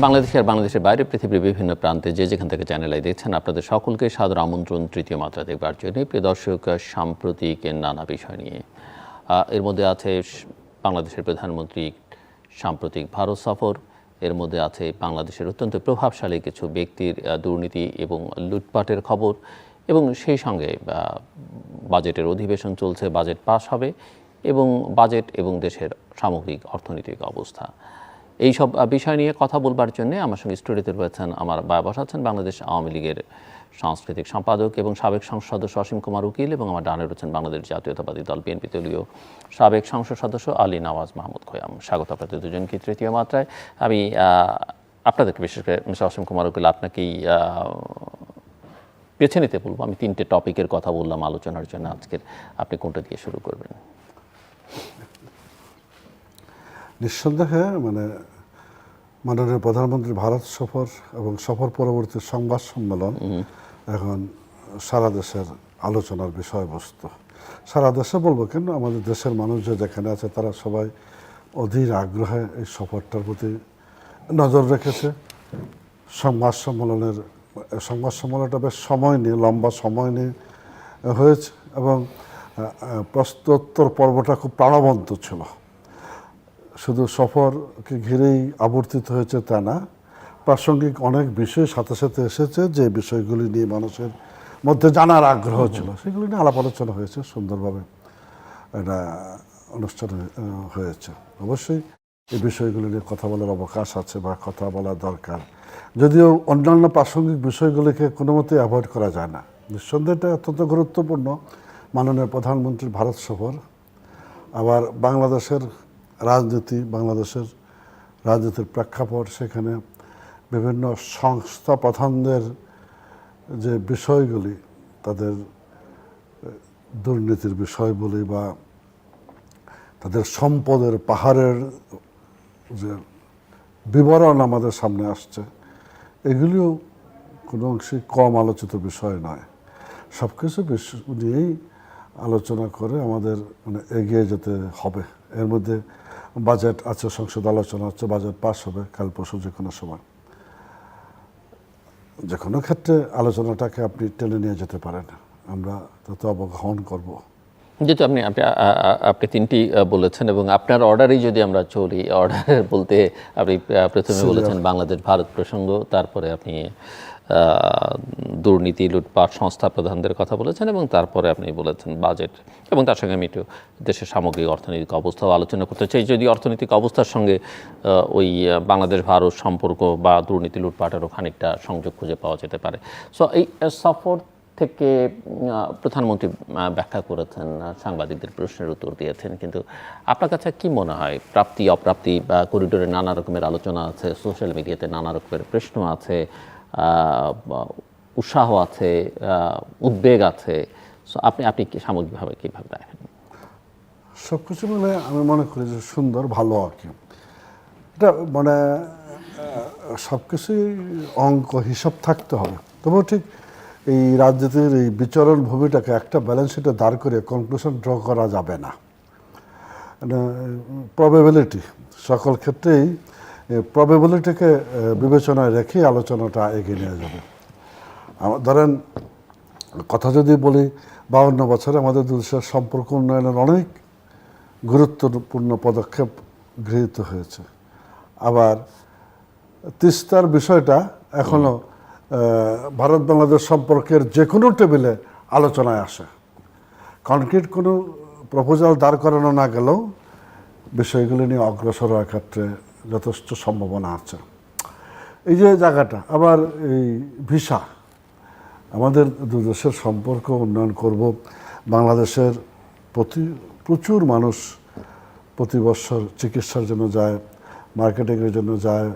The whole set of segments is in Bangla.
বাংলাদেশের বাইরে পৃথিবীর বিভিন্ন প্রান্তে যে যেখান থেকে চ্যানেল আই দেখছেন আপনাদের সকলকে সাদর আমন্ত্রণ তৃতীয় মাত্রা দেখবার জন্য। প্রিয় দর্শক, সাম্প্রতিক নানা বিষয় নিয়ে এর মধ্যে আছে বাংলাদেশের প্রধানমন্ত্রী সাম্প্রতিক ভারত সফর, এর মধ্যে আছে বাংলাদেশের অত্যন্ত প্রভাবশালী কিছু ব্যক্তির দুর্নীতি এবং লুটপাটের খবর, এবং সেই সঙ্গে বাজেটের অধিবেশন চলছে, বাজেট পাস হবে, এবং বাজেট এবং দেশের সামগ্রিক অর্থনৈতিক অবস্থা। এই সব বিষয় নিয়ে কথা বলবার জন্য আমার সঙ্গে স্টুডিওতে রয়েছেন, আমার বসাচ্ছেন বাংলাদেশ আওয়ামী লীগের সাংস্কৃতিক সম্পাদক এবং সাবেক সংসদ সদস্য অসীম কুমার উকিল, এবং আমার ডানে রয়েছেন বাংলাদেশ জাতীয়তাবাদী দল বিএনপি দলীয় সাবেক সংসদ সদস্য আলী নওয়াজ মাহমুদ খোয়াম। স্বাগত আপনাদের দুজনকে তৃতীয় মাত্রায়। আমি আপনাদেরকে বিশেষ করে মিস্টার অসীম কুমার উকিল আপনাকেই বেছে নিতে বলবো। আমি তিনটে টপিকের কথা বললাম আলোচনার জন্য, আজকের আপনি কোনটা দিয়ে শুরু করবেন? নিঃসন্দেহে মাননীয় প্রধানমন্ত্রীর ভারত সফর এবং সফর পরবর্তী সংবাদ সম্মেলন এখন সারা দেশের আলোচনার বিষয়বস্তু। সারা দেশে বলবো কেন, আমাদের দেশের মানুষ যে যেখানে আছে তারা সবাই অধীর আগ্রহে এই সফরটার প্রতি নজর রেখেছে। সংবাদ সম্মেলনটা বেশ সময় নিয়ে, লম্বা সময় নিয়ে হয়েছে, এবং প্রশ্নোত্তর পর্বটা খুব প্রাণবন্ত ছিল। শুধু সফরকে ঘিরেই আবর্তিত হয়েছে তা না, প্রাসঙ্গিক অনেক বিষয় সাথে সাথে এসেছে যে বিষয়গুলি নিয়ে মানুষের মধ্যে জানার আগ্রহ ছিল, সেগুলি নিয়ে আলাপ আলোচনা হয়েছে, সুন্দরভাবে এটা অনুষ্ঠান হয়েছে। অবশ্যই এই বিষয়গুলি নিয়ে কথা বলার অবকাশ আছে বা কথা বলা দরকার, যদিও অন্যান্য প্রাসঙ্গিক বিষয়গুলিকে কোনো মতেই অ্যাভয়েড করা যায় না। নিঃসন্দেহে এটা অত্যন্ত গুরুত্বপূর্ণ মাননীয় প্রধানমন্ত্রীর ভারত সফর। আবার বাংলাদেশের রাজনীতির প্রেক্ষাপট, সেখানে বিভিন্ন সংস্থা প্রধানদের যে বিষয়গুলি, তাদের দুর্নীতির বিষয় বলি বা তাদের সম্পদের পাহাড়ের যে বিবরণ আমাদের সামনে আসছে, এগুলিও কোনো অংশে কম আলোচিত বিষয় নয়। সব কিছু নিয়েই আলোচনা করে আমাদের এগিয়ে যেতে হবে। এর মধ্যে বাজেট আছে, সংসদ আলোচনা হচ্ছে, বাজেট পাস হবে কাল পরশু যে কোনো সময়। যে কোনো ক্ষেত্রে আলোচনাটাকে আপনি টেনে নিয়ে যেতে পারেন, আমরা তত অবগাহন করব। যেহেতু আপনি তিনটি বলেছেন, এবং আপনার অর্ডারেই যদি আমরা চলি, অর্ডার বলতে আপনি প্রথমে বলেছেন বাংলাদেশ ভারত প্রসঙ্গ, তারপরে আপনি দুর্নীতি লুটপাট সংস্থা প্রধানদের কথা বলেছেন, এবং তারপরে আপনি বলেছেন বাজেট, এবং তার সঙ্গে আমি একটু দেশের সামগ্রিক অর্থনৈতিক অবস্থাও আলোচনা করতে চাই, যদি অর্থনৈতিক অবস্থার সঙ্গে ওই বাংলাদেশ ভারত সম্পর্ক বা দুর্নীতি লুটপাটেরও খানিকটা সংযোগ খুঁজে পাওয়া যেতে পারে। সো এই সফর থেকে প্রধানমন্ত্রী ব্যাখ্যা করেছেন, সাংবাদিকদের প্রশ্নের উত্তর দিয়েছেন, কিন্তু আপনার কাছে কি মনে হয় প্রাপ্তি অপ্রাপ্তি বা করিডোরে নানা রকমের আলোচনা আছে, সোশ্যাল মিডিয়াতে নানা রকমের প্রশ্ন আছে, উৎসাহ আছে, উদ্বেগ আছে, সো আপনি কি সামগ্রিকভাবে কীভাবে দেখেন? সব কিছু মিলে আমি মনে করি যে সুন্দর, ভালো আর কি। এটা সব কিছুই অঙ্ক হিসাব থাকতে হবে। তবুও ঠিক এই রাজনীতির এই বিচরণ ভূমিটাকে একটা ব্যালেন্স শিটে দাঁড় করে কনক্লুশন ড্র করা যাবে না। প্রবাবিলিটি, সকল ক্ষেত্রেই প্রবাবিলিটিকে বিবেচনায় রেখে আলোচনাটা এগিয়ে নেওয়া যাবে। ধরেন, কথা যদি বলি, 52 বছরে আমাদের দুই দেশের সম্পর্ক উন্নয়নের অনেক গুরুত্বপূর্ণ পদক্ষেপ গৃহীত হয়েছে। আবার তিস্তার বিষয়টা এখনও ভারত বাংলাদেশ সম্পর্কের যে কোনো টেবিলে আলোচনায় আসে। কনক্রিট কোনো প্রপোজাল দাঁড় করানো না গেলেও বিষয়গুলি নিয়ে অগ্রসর হওয়ার ক্ষেত্রে যথেষ্ট সম্ভাবনা আছে। এই যে জায়গাটা, আবার এই ভিসা, আমাদের দু দেশের সম্পর্ক উন্নয়ন করব। বাংলাদেশের প্রচুর মানুষ প্রতি বছর চিকিৎসার জন্য যায়, মার্কেটিংয়ের জন্য যায়,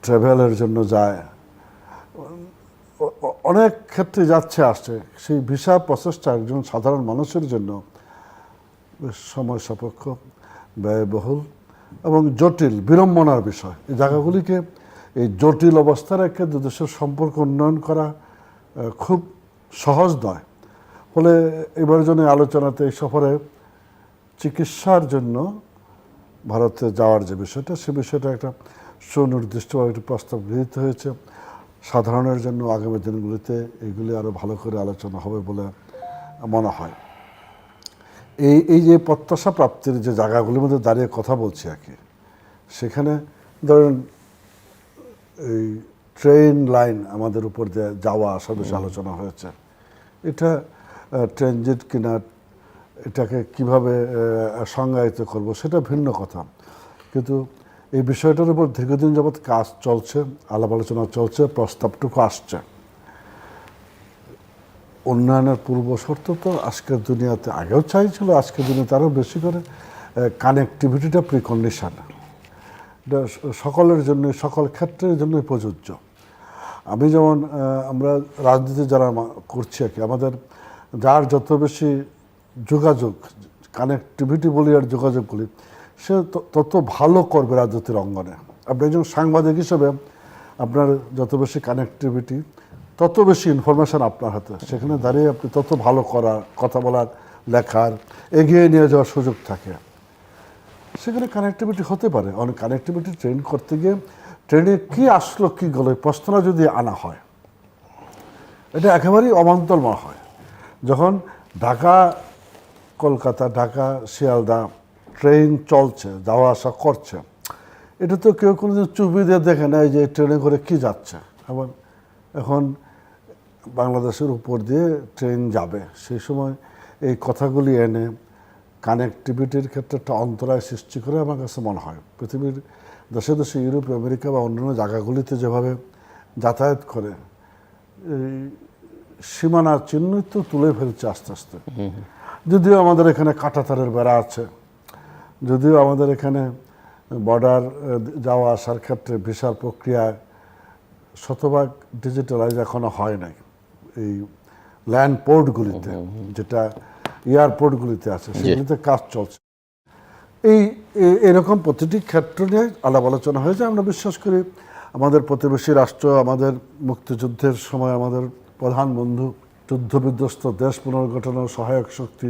ট্রাভেলের জন্য যায়, অনেক ক্ষেত্রে যাচ্ছে আসছে। সেই ভিসা প্রসেসটা একজন সাধারণ মানুষের জন্য বেশ সময় সাপেক্ষ, ব্যয়বহুল এবং জটিল, বিড়ম্বনার বিষয়। এই জায়গাগুলিকে, এই জটিল অবস্থা রেখে দু দেশের সম্পর্ক উন্নয়ন করা খুব সহজ নয়। ফলে এবার জন্য আলোচনাতে এই সফরে চিকিৎসার জন্য ভারতে যাওয়ার যে বিষয়টা, সে বিষয়টা একটা সুনির্দিষ্টভাবে একটি প্রস্তাব গৃহীত হয়েছে। সাধারণের জন্য আগামী দিনগুলিতে এগুলি আরও ভালো করে আলোচনা হবে বলে মনে হয়। এই যে প্রত্যাশা প্রাপ্তির যে জায়গাগুলির মধ্যে দাঁড়িয়ে কথা বলছি আর কি, সেখানে ধরেন এই ট্রেন লাইন আমাদের উপর দিয়ে যাওয়া আসা বিষয়ে আলোচনা হয়েছে। এটা ট্রানজিট কিনা, এটাকে কিভাবে সংজ্ঞায়িত করব সেটা ভিন্ন কথা, কিন্তু এই বিষয়টার উপর দীর্ঘদিন যাবৎ কাজ চলছে, আলাপ আলোচনা চলছে, প্রস্তাবটুকু আসছে। উন্নয়নের পূর্ব শর্ত তো আজকের দুনিয়াতে আগেও চাইছিল, আজকের দুনিয়াতে আরও বেশি করে কানেক্টিভিটিটা প্রিকন্ডিশন। এটা সকলের জন্য, সকল ক্ষেত্রের জন্যই প্রযোজ্য। আমি যেমন আমরা রাজনীতি যারা করছি আর কি, আমাদের যার যত বেশি যোগাযোগ, কানেক্টিভিটি বলি আর যোগাযোগ বলি, সে তত ভালো করবে রাজনীতির অঙ্গনে। আপনি একজন সাংবাদিক হিসেবে আপনার যত বেশি কানেক্টিভিটি, তত বেশি ইনফরমেশান আপনার হাতে, সেখানে দাঁড়িয়ে আপনি তত ভালো করার, কথা বলার, লেখার, এগিয়ে নিয়ে যাওয়ার সুযোগ থাকে। সেখানে কানেক্টিভিটি হতে পারে। অনেক কানেক্টিভিটি ট্রেন করতে গিয়ে ট্রেনে কী আসলো কী গেলো এই প্রশ্নটা যদি আনা হয়, এটা একেবারেই অবান্তরময় হয়। যখন ঢাকা কলকাতা, ঢাকা শিয়ালদা ট্রেন চলছে, যাওয়া আসা করছে, এটা তো কেউ কোনোদিন চুপি দিয়ে দেখে নেয় যে ট্রেনে করে কি যাচ্ছে। আবার এখন বাংলাদেশের উপর দিয়ে ট্রেন যাবে, সেই সময় এই কথাগুলি এনে কানেক্টিভিটির ক্ষেত্রে একটা অন্তরায় সৃষ্টি করে আমার কাছে মনে হয়। পৃথিবীর দেশে দেশে ইউরোপ, আমেরিকা বা অন্যান্য জায়গাগুলিতে যেভাবে যাতায়াত করে, এই সীমানার চিহ্নই তো তুলে ফেলছে আস্তে আস্তে। যদিও আমাদের এখানে কাঁটাতারের বেড়া আছে, যদিও আমাদের এখানে বর্ডার যাওয়া আসার ক্ষেত্রে ভিসার প্রক্রিয়ায় শতভাগ ডিজিটালাইজ এখনো হয় নাই। এই ল্যান্ড পোর্টগুলিতে, যেটা এয়ারপোর্টগুলিতে আছে, সেগুলিতে কাজ চলছে। এরকম প্রতিটি ক্ষেত্র নিয়ে আলাপ আলোচনা হয়েছে। আমরা বিশ্বাস করি আমাদের প্রতিবেশী রাষ্ট্র, আমাদের মুক্তিযুদ্ধের সময় আমাদের প্রধান বন্ধু, যুদ্ধবিধ্বস্ত দেশ পুনর্গঠনের সহায়ক শক্তি,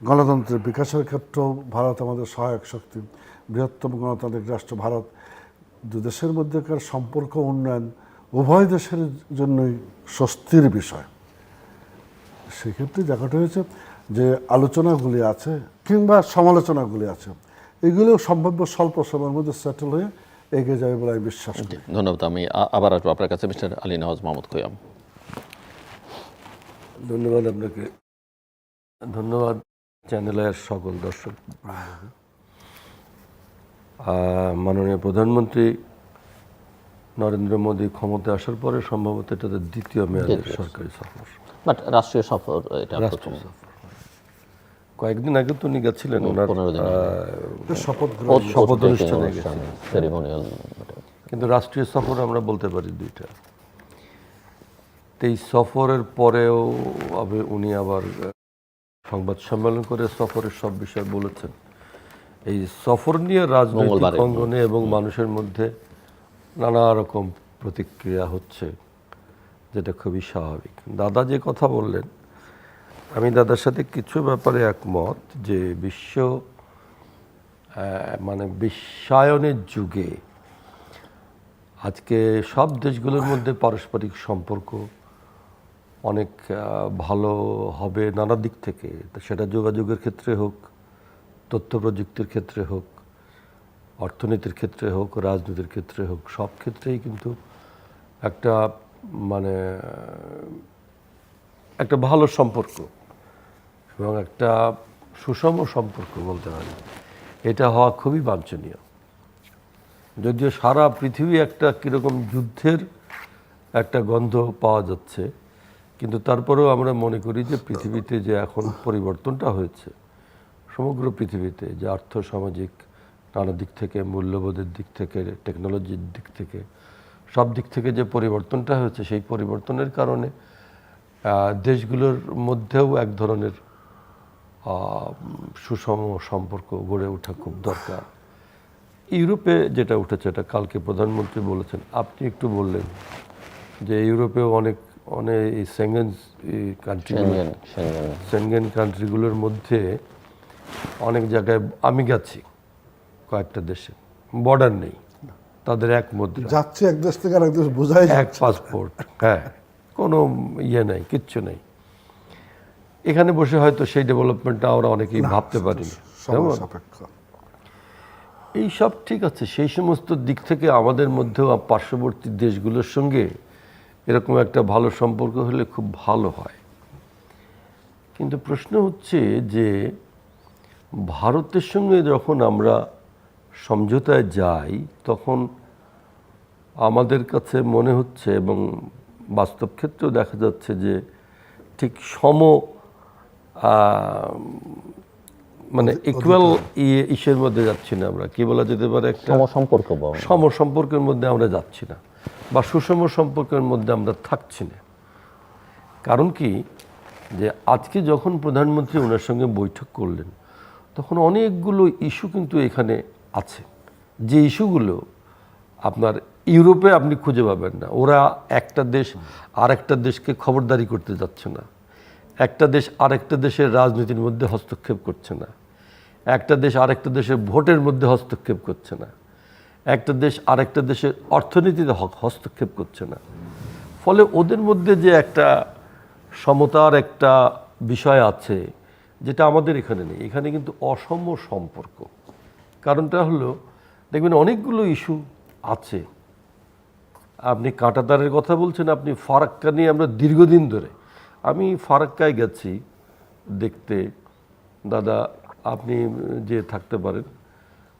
গণতন্ত্রের বিকাশের ক্ষেত্রেও ভারত আমাদের সহায়ক শক্তি, বৃহত্তম গণতান্ত্রিক রাষ্ট্র ভারত। দু দেশের মধ্যেকার সম্পর্ক উন্নয়ন উভয় দেশের জন্যই স্বস্তির বিষয়। সেক্ষেত্রে দেখাটা হয়েছে যে আলোচনাগুলি আছে কিংবা সমালোচনাগুলি আছে, এগুলোও সম্ভাব্য স্বল্প সময়ের মধ্যে সেটেল হয়ে এগিয়ে যাবে বলে আমি বিশ্বাস করি। ধন্যবাদ। আমি আবার আসবো আপনার কাছে, মিস্টার আলী নওয়াজ মোহাম্মদ খৈয়াম। ধন্যবাদ আপনাকে, ধন্যবাদ চ্যানেলের সকল দর্শক। মাননীয় প্রধানমন্ত্রী নরেন্দ্র মোদী ক্ষমতায় আসার পরে সম্ভবত এটা তার দ্বিতীয় মেয়াদের সরকারি সফর, বাট রাষ্ট্রীয় সফর এটা রাষ্ট্রীয় সফর। কয়েকদিন আগে তো উনি গেছিলেন ওনার শপথ অনুষ্ঠানে গেছিলেন, সেরিমোনিয়াল। কিন্তু রাষ্ট্রীয় সফর আমরা বলতে পারি দুইটা। এই সফরের পরেও উনি আবার সংবাদ সম্মেলন করে সফরের সব বিষয় বলেছেন। এই সফর নিয়ে রাজনৈতিক অঙ্গনে এবং মানুষের মধ্যে নানা রকম প্রতিক্রিয়া হচ্ছে, যেটা খুবই স্বাভাবিক। দাদা যে কথা বললেন, আমি দাদার সাথে কিছু ব্যাপারে একমত, যে বিশ্বায়নের যুগে আজকে সব দেশগুলোর মধ্যে পারস্পরিক সম্পর্ক অনেক ভালো হবে নানা দিক থেকে, সেটা যোগাযোগের ক্ষেত্রে হোক, তথ্য প্রযুক্তির ক্ষেত্রে হোক, অর্থনীতির ক্ষেত্রে হোক, রাজনীতির ক্ষেত্রে হোক, সব ক্ষেত্রেই কিন্তু একটা ভালো সম্পর্ক এবং একটা সুষম সম্পর্ক বলতে পারি, এটা হওয়া খুবই বাঞ্ছনীয়। যদিও সারা পৃথিবী একটা কীরকম যুদ্ধের একটা গন্ধ পাওয়া যাচ্ছে, কিন্তু তারপরেও আমরা মনে করি যে পৃথিবীতে যে এখন পরিবর্তনটা হয়েছে, সমগ্র পৃথিবীতে যে আর্থসামাজিক নানা দিক থেকে, মূল্যবোধের দিক থেকে, টেকনোলজির দিক থেকে, সব দিক থেকে যে পরিবর্তনটা হয়েছে, সেই পরিবর্তনের কারণে দেশগুলোর মধ্যেও এক ধরনের সুষম সম্পর্ক গড়ে ওঠা খুব দরকার। ইউরোপে যেটা উঠেছে, এটা কালকে প্রধানমন্ত্রী বলেছেন, আপনি একটু বললেন যে ইউরোপেও অনেক এই সেনগেন কান্ট্রিগুলোর মধ্যে অনেক জায়গায় আমি গেছি, কয়েকটা দেশে, বর্ডার নেই, তাদের এক মুদ্রা, যাচ্ছে এক দেশ থেকে আরেক দেশ বোঝাই এক পাসপোর্ট, হ্যাঁ, কোনো ইয়ে নেই, কিচ্ছু নেই। এখানে বসে হয়তো সেই ডেভেলপমেন্টটা আমরা অনেকেই ভাবতে পারিনি। সময় সাপেক্ষ। এই সব ঠিক আছে, সেই সমস্ত দিক থেকে আমাদের মধ্যেও পার্শ্ববর্তী দেশগুলোর সঙ্গে এরকম একটা ভালো সম্পর্ক হলে খুব ভালো হয়। কিন্তু প্রশ্ন হচ্ছে যে ভারতের সঙ্গে যখন আমরা সমঝোতায় যাই তখন আমাদের কাছে মনে হচ্ছে, এবং বাস্তব ক্ষেত্রেও দেখা যাচ্ছে যে ঠিক মানে ইকুয়াল ইসের মধ্যে যাচ্ছি না আমরা, কি বলা যেতে পারে, একটা সম্পর্ক সম্পর্কের মধ্যে আমরা যাচ্ছি না, বা সুষম সম্পর্কের মধ্যে আমরা থাকছি না। কারণ কি, যে আজকে যখন প্রধানমন্ত্রী ওনার সঙ্গে বৈঠক করলেন তখন অনেকগুলো ইস্যু কিন্তু এখানে আছে, যে ইস্যুগুলো আপনার ইউরোপে আপনি খুঁজে পাবেন না। ওরা একটা দেশ আরেকটা দেশকে খবরদারি করতে যাচ্ছে না, একটা দেশ আরেকটা দেশের রাজনীতির মধ্যে হস্তক্ষেপ করছে না, একটা দেশ আরেকটা দেশের ভোটের মধ্যে হস্তক্ষেপ করছে না, একটা দেশ আরেকটা দেশের অর্থনীতিতে হস্তক্ষেপ করছে না। ফলে ওদের মধ্যে যে একটা সমতার একটা বিষয় আছে যেটা আমাদের এখানে নেই। এখানে কিন্তু অসম সম্পর্ক। কারণটা হলো, দেখবেন অনেকগুলো ইস্যু আছে। আপনি কাঁটাতারের কথা বলছেন, আপনি ফারাক্কা নিয়ে আমরা দীর্ঘদিন ধরে, আমি ফারাক্কায় গেছি দেখতে, দাদা আপনি যে থাকতে পারেন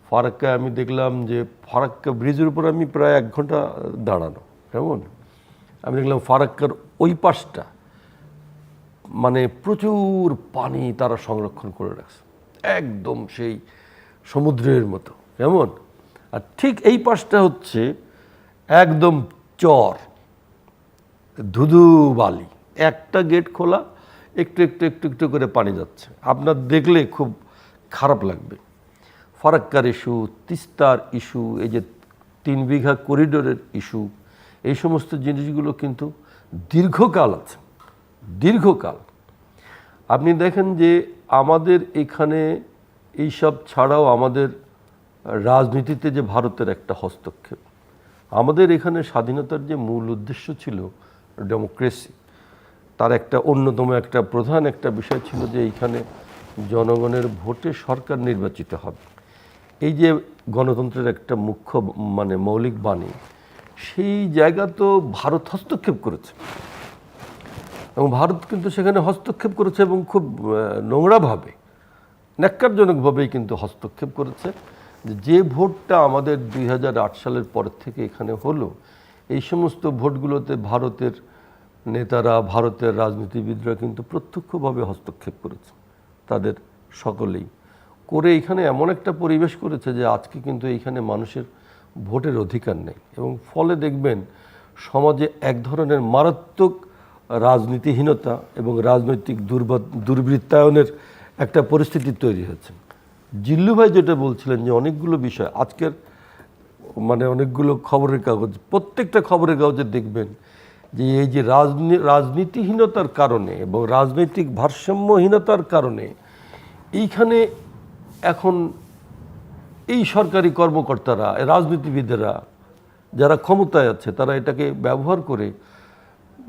ফারাক্কায়, আমি দেখলাম যে ফারাক্কা ব্রিজের উপর আমি প্রায় 1 ঘন্টা দাঁড়ানো, কেমন আমি দেখলাম ফারাক্কার ওই পাশটা মানে প্রচুর পানি তারা সংরক্ষণ করে রাখছে, একদম সেই সমুদ্রের মতো, কেমন। আর ঠিক এই পাশটা হচ্ছে একদম চর, ধুধু বালি, একটা গেট খোলা, একটু একটু একটু একটু করে পানি যাচ্ছে, আপনার দেখলে খুব খারাপ লাগবে। ফারাক্কার ইস্যু, তিস্তার ইস্যু, এই যে 3 বিঘা করিডোরের ইস্যু, এই সমস্ত জিনিসগুলো কিন্তু দীর্ঘকাল আছে, দীর্ঘকাল। আপনি দেখেন যে আমাদের এখানে এইসব ছাড়াও আমাদের রাজনীতিতে যে ভারতের একটা হস্তক্ষেপ, আমাদের এখানে স্বাধীনতার যে মূল উদ্দেশ্য ছিল ডেমোক্রেসি, তার একটা অন্যতম একটা প্রধান একটা বিষয় ছিল যে এইখানে জনগণের ভোটে সরকার নির্বাচিত হবে। এই যে গণতন্ত্রের একটা মুখ্য মানে মৌলিক বাণী, সেই জায়গা তো ভারত হস্তক্ষেপ করেছে, এবং ভারত কিন্তু সেখানে হস্তক্ষেপ করেছে এবং খুব নোংরাভাবে, ন্যাক্কারজনকভাবেই কিন্তু হস্তক্ষেপ করেছে। যে ভোটটা আমাদের 2008 সালের পর থেকে এখানে হলো, এই সমস্ত ভোটগুলোতে ভারতের নেতারা, ভারতের রাজনীতিবিদরা কিন্তু প্রত্যক্ষভাবে হস্তক্ষেপ করেছে, তাদের সকলেই করে এখানে এমন একটা পরিবেশ করেছে যে আজকে কিন্তু এইখানে মানুষের ভোটের অধিকার নেই, এবং ফলে দেখবেন সমাজে এক ধরনের মারাত্মক রাজনীতিহীনতা এবং রাজনৈতিক দুর্বৃত্তায়নের একটা পরিস্থিতি তৈরি হয়েছে। জিল্লু ভাই যেটা বলছিলেন যে অনেকগুলো বিষয় আজকের মানে অনেকগুলো খবরের কাগজ, প্রত্যেকটা খবরের কাগজে দেখবেন যে এই যে রাজনীতিহীনতার কারণে এবং রাজনৈতিক ভারসাম্যহীনতার কারণে এইখানে এখন এই সরকারি কর্মকর্তারা, রাজনীতিবিদেরা যারা ক্ষমতায় আছে, তারা এটাকে ব্যবহার করে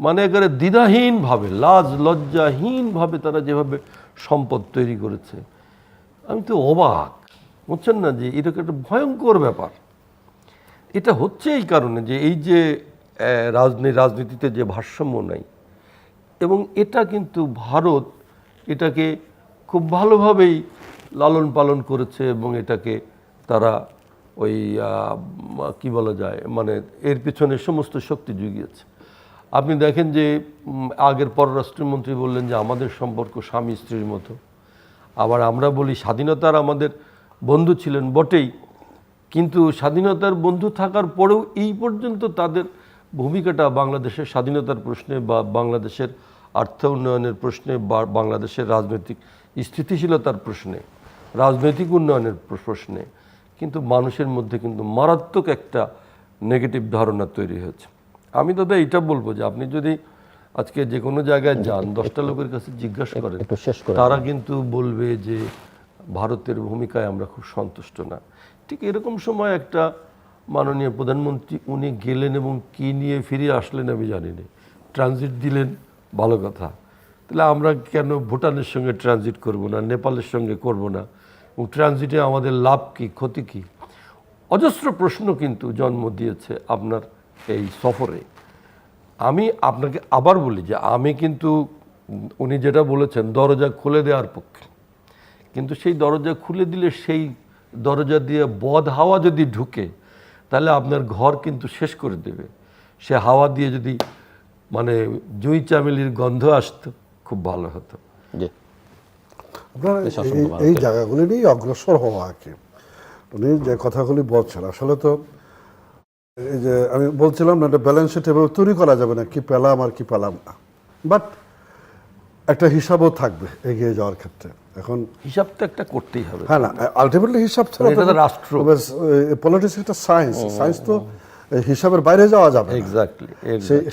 মানে একেবারে দ্বিধাহীনভাবে, লাজ লজ্জাহীনভাবে তারা যেভাবে সম্পদ তৈরি করেছে, আমি তো অবাক, বুঝছেন না, যে এরকম একটা ভয়ঙ্কর ব্যাপার। এটা হচ্ছে এই কারণে যে এই যে রাজনীতিতে যে ভারসাম্য নাই, এবং এটা কিন্তু ভারত এটাকে খুব ভালোভাবেই লালন পালন করেছে, এবং এটাকে তারা ওই কি বলা যায় মানে এর পিছনে সমস্ত শক্তি জুগিয়েছে। আপনি দেখেন যে আগের পররাষ্ট্রমন্ত্রী বললেন যে আমাদের সম্পর্ক স্বামী স্ত্রীর মতো, আবার আমরা বলি স্বাধীনতার আমাদের বন্ধু ছিলেন বটেই, কিন্তু স্বাধীনতার বন্ধু থাকার পরেও এই পর্যন্ত তাদের ভূমিকাটা বাংলাদেশের স্বাধীনতার প্রশ্নে বা বাংলাদেশের আর্থ উন্নয়নের প্রশ্নে বা বাংলাদেশের রাজনৈতিক স্থিতিশীলতার প্রশ্নে, রাজনৈতিক উন্নয়নের প্রশ্নে কিন্তু মানুষের মধ্যে কিন্তু মারাত্মক একটা নেগেটিভ ধারণা তৈরি হয়েছে। আমি দাদা এটা বলবো যে আপনি যদি আজকে যে কোনো জায়গায় যান, 10টা লোকের কাছে জিজ্ঞাসা করেন, তারা কিন্তু বলবে যে ভারতের ভূমিকায় আমরা খুব সন্তুষ্ট না। ঠিক এরকম সময় একটা মাননীয় প্রধানমন্ত্রী উনি গেলেন এবং কি নিয়ে ফিরে আসলেন আমি জানি না। ট্রানজিট দিলেন, ভালো কথা। তাহলে আমরা কেন ভুটানের সঙ্গে ট্রানজিট করব না, নেপালের সঙ্গে করব না, এবং ট্রানজিটে আমাদের লাভ কি, ক্ষতি কি? অজস্র প্রশ্ন কিন্তু জন্ম দিয়েছে আপনার এই সফরে। আমি আপনাকে আবার বলি যে আমি কিন্তু উনি যেটা বলেছেন দরজা খুলে দেওয়ার পক্ষে, কিন্তু সেই দরজা খুলে দিলে সেই দরজা দিয়ে বদ হাওয়া যদি ঢুকে তাহলে আপনার ঘর কিন্তু শেষ করে দেবে। সে হাওয়া দিয়ে যদি মানে জুই চামেলির গন্ধ আসতো খুব ভালো হতো। জি, আপনার এই জায়গাগুলি নিয়ে অগ্রসর হওয়া আর কি। উনি যে কথাগুলি বলছেন আসলে তো এই যে আমি বলছিলাম না, একটা ব্যালেন্স শিট এভাবে তৈরি করা যাবে না, কি পেলাম আর কি পেলাম না, বাট একটা হিসাবও থাকবে এগিয়ে যাওয়ার ক্ষেত্রে। এখন হিসাব তো একটা করতেই হবে। হ্যাঁ না, আলটিমেটলি হিসাব ছাড়া এটা তো রাষ্ট্র। পলিটিক্স একটা সায়েন্স, সায়েন্স তো হিসাবের বাইরে যাওয়া যাবে না। এক্স্যাক্টলি,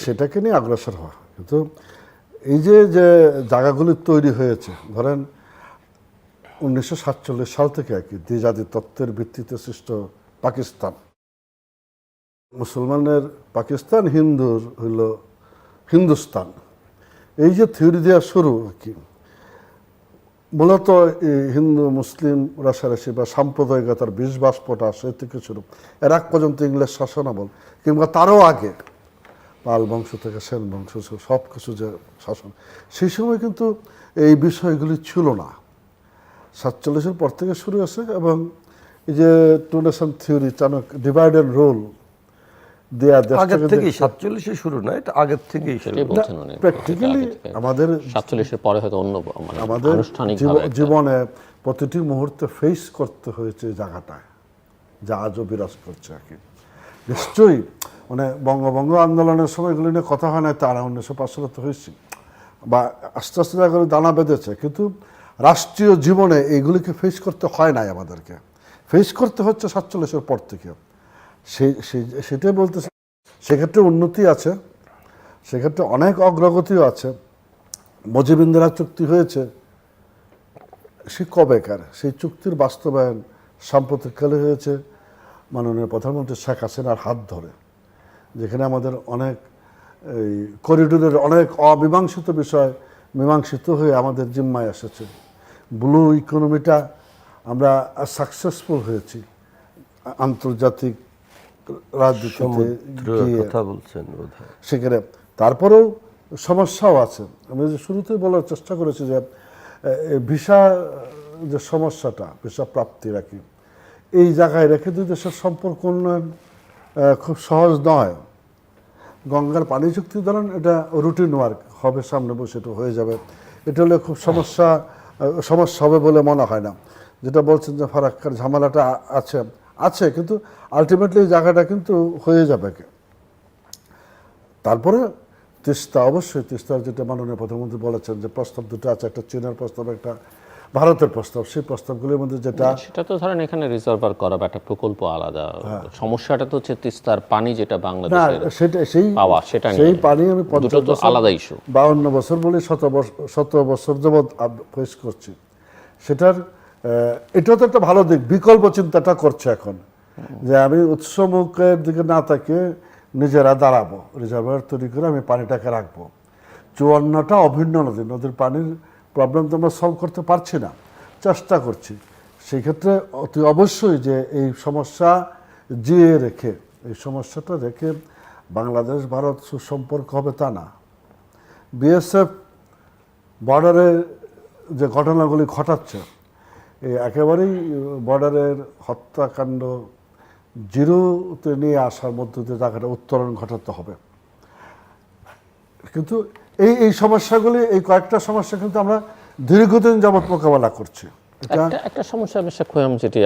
সেটাকে নিয়ে অগ্রসর হওয়া। কিন্তু এই যে যে জায়গাগুলি তৈরি হয়েছে, ধরেন 1947 সাল থেকে আর কি দ্বিজাতি তত্ত্বের ভিত্তিতে সৃষ্ট পাকিস্তান, মুসলমানের পাকিস্তান, হিন্দুর হইল হিন্দুস্তান, এই যে থিওরি দেওয়া শুরু আর কি, মূলত হিন্দু মুসলিম রাশারাশি বা সাম্প্রদায়িকতার বিষবাষ্পটা সে থেকে শুরু, এর আগ পর্যন্ত ইংরেজ শাসনামল কিংবা তারও আগে পাল বংশ থেকে সেন বংশ সব কিছু যে শাসন, সেই সময় কিন্তু এই বিষয়গুলি ছিল না। 47-এর পর থেকে শুরু হয়েছে। এবং এই যে টু নেশন থিওরি, চাণক ডিভাইড অ্যান্ড রুল দেয়া, আগের থেকেই 47-এ শুরু না, এটা আগের থেকেই শুরু। প্র্যাকটিক্যালি আমাদের 47-এর পরে হয়তো অন্য মানে আমাদের আনুষ্ঠানিকভাবে জীবনে প্রতিটি মুহূর্তে ফেস করতে হয়েছে এই জায়গাটায়, যা আজও বিরাজ করছে আর কি। নিশ্চয়ই মানে বঙ্গভঙ্গ আন্দোলনের সময়গুলি নিয়ে কথা হয় না, তারা 1905 সালে তো হয়েছে বা আস্তে আস্তে জায়গাগুলো দানা বেঁধেছে, কিন্তু রাষ্ট্রীয় জীবনে এইগুলিকে ফেস করতে হয় নাই, আমাদেরকে ফেস করতে হচ্ছে 47-এর পর থেকে। সেটাই বলতেছে। সেক্ষেত্রে উন্নতি আছে, সেক্ষেত্রে অনেক অগ্রগতিও আছে। মুজিব-ইন্দিরা চুক্তি হয়েছে, সে কবেকার, সেই চুক্তির বাস্তবায়ন সাম্প্রতিককালে হয়েছে মাননীয় প্রধানমন্ত্রী শেখ হাসিনার হাত ধরে, যেখানে আমাদের অনেক এই করিডোরের অনেক অমীমাংসিত বিষয় মীমাংসিত হয়ে আমাদের জিম্মায় এসেছে। ব্লু ইকোনমিটা আমরা সাকসেসফুল হয়েছি আন্তর্জাতিক রাজনীতিতে গিয়ে, কথা বলছেন বোধহয় সেখানে। তারপরেও সমস্যাও আছে। আমি যে শুরুতেই বলার চেষ্টা করেছি যে ভিসা যে সমস্যাটা, ভিসা প্রাপ্তি রাখি, এই জায়গায় রেখে দুই দেশের সম্পর্ক উন্নয়ন খুব সহজ নয়। গঙ্গার পানি চুক্তি ধরেন, এটা রুটিন ওয়ার্ক হবে, সামনে বসে এটা হয়ে যাবে, এটা হলে খুব সমস্যা হবে বলে মনে হয় না। যেটা বলছেন যে ফারাক্কার ঝামেলাটা আছে, কিন্তু আলটিমেটলি এই জায়গাটা কিন্তু হয়ে যাবে। তারপরে তিস্তা, অবশ্যই তিস্তার যেটা মাননীয় প্রধানমন্ত্রী বলেছেন যে প্রস্তাব দুটো আছে, একটা চীনের প্রস্তাব, একটা ভারতের প্রস্তাব, সেই প্রস্তাবগুলির মধ্যে যেটা, সেটা তো ধরেন এখানে রিজার্ভার করা বা একটা প্রকল্প আলাদা। সমস্যাটা তো হচ্ছে তিস্তার পানি যেটা না বাংলাদেশের সেই পাওয়া, সেটা সেই পানি আমি দুটো তো আলাদা ইস্যু। 52 বছর বলে 17 বছর যাবৎ ফেস করছি। সেটার এটাও তো একটা ভালো দিক, বিকল্প চিন্তাটা করছে এখন, যে আমি উৎসমুখের দিকে না তাকিয়ে নিজেরা দাঁড়াবো, রিজার্ভার তৈরি করে আমি পানিটাকে রাখবো। 54টা অভিন্ন নদী, নদীর পানির প্রবলেম তো আমরা সলভ করতে পারছি না, চেষ্টা করছি। সেই ক্ষেত্রে অতি অবশ্যই যে এই সমস্যা জিয়ে রেখে, এই সমস্যাটা রেখে বাংলাদেশ ভারত সুসম্পর্ক হবে তা না। বিএসএফ বর্ডারে যে ঘটনাগুলি ঘটাচ্ছে, এই একেবারেই বর্ডারের হত্যাকাণ্ড জিরোতে নিয়ে আসার মধ্য দিয়ে জায়গাটা উত্তরণ ঘটাতে হবে। কিন্তু এই সমস্যাগুলি, এই কয়েকটা সমস্যা কিন্তু আমরা দীর্ঘদিন যাবৎ মোকাবেলা করছি। একটা সমস্যা মিস্টার খোয়াম, যেটি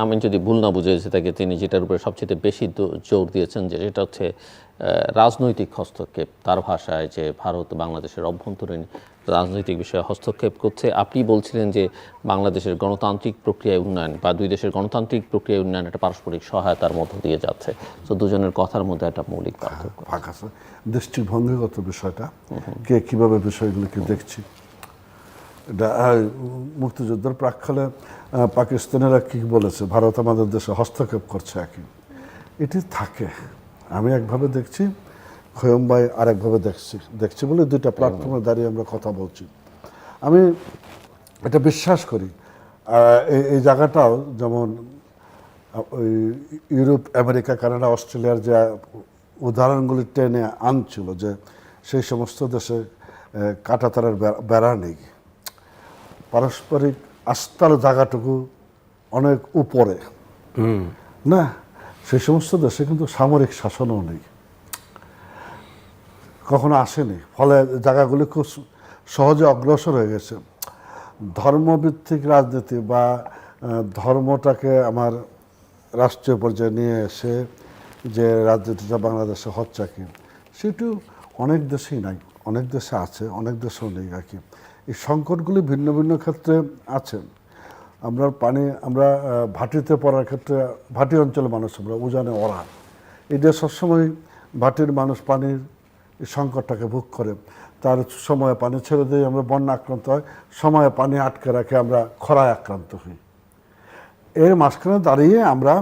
আমি যদি ভুল না বুঝেছি তাকে, তিনি যেটার উপরে সবচেয়ে বেশি জোর দিয়েছেন যে সেটা হচ্ছে রাজনৈতিক হস্তক্ষেপ। তার ভাষায় যে ভারত বাংলাদেশের অভ্যন্তরীণ রাজনৈতিক বিষয়ে হস্তক্ষেপ করছে। আপনি বলছিলেন যে বাংলাদেশের গণতান্ত্রিক প্রক্রিয়ায় উন্নয়ন বা দুই দেশের গণতান্ত্রিক প্রক্রিয়ায় উন্নয়ন একটা পারস্পরিক সহায়তার মধ্য দিয়ে যাচ্ছে। তো দুজনের কথার মধ্যে একটা মৌলিক পার্থক্য আছে, দৃষ্টিভঙ্গিগত বিষয়টা, কে কীভাবে বিষয়গুলিকে দেখছি। এটা মুক্তিযুদ্ধের প্রাক্কালে পাকিস্তানিরা কি বলেছে, ভারত আমাদের দেশে হস্তক্ষেপ করছে একই, এটি থাকে। আমি একভাবে দেখছি, খোয়ম ভাই আরেকভাবে দেখছি বলে দুইটা প্ল্যাটফর্মে দাঁড়িয়ে আমরা কথা বলছি। আমি এটা বিশ্বাস করি। এই জায়গাটাও যেমন ওই ইউরোপ, আমেরিকা, কানাডা, অস্ট্রেলিয়ার যে উদাহরণগুলি টেনে আনছিল, যে সেই সমস্ত দেশে কাঁটাতারের বেড়া নেই, পারস্পরিক আস্থার জায়গাটুকু অনেক উপরে না, সেই সমস্ত দেশে কিন্তু সামরিক শাসনও নেই, কখনো আসেনি। ফলে জায়গাগুলি খুব সহজে অগ্রসর হয়ে গেছে। ধর্মভিত্তিক রাজনীতি বা ধর্মটাকে আমার রাষ্ট্রীয় পর্যায়ে নিয়ে এসে যে রাজনীতিটা বাংলাদেশে হচ্ছে কি, সেটু অনেক দেশেই নাই, অনেক দেশে আছে, অনেক দেশেও নেই আর কি। এই সংকটগুলি ভিন্ন ভিন্ন ক্ষেত্রে আছে। আমরা ভাটিতে পড়ার ক্ষেত্রে, ভাটি অঞ্চলের মানুষ আমরা উজানে ওরা, এটা সবসময় ভাটির মানুষ পানির এই সংকটটাকে ভোগ করে। তার সময়ে পানি ছেড়ে দিয়ে আমরা বন্যা আক্রান্ত হয়, সময়ে পানি আটকে রাখে আমরা খরায় আক্রান্ত হই। এর মাঝখানে দাঁড়িয়ে আমরা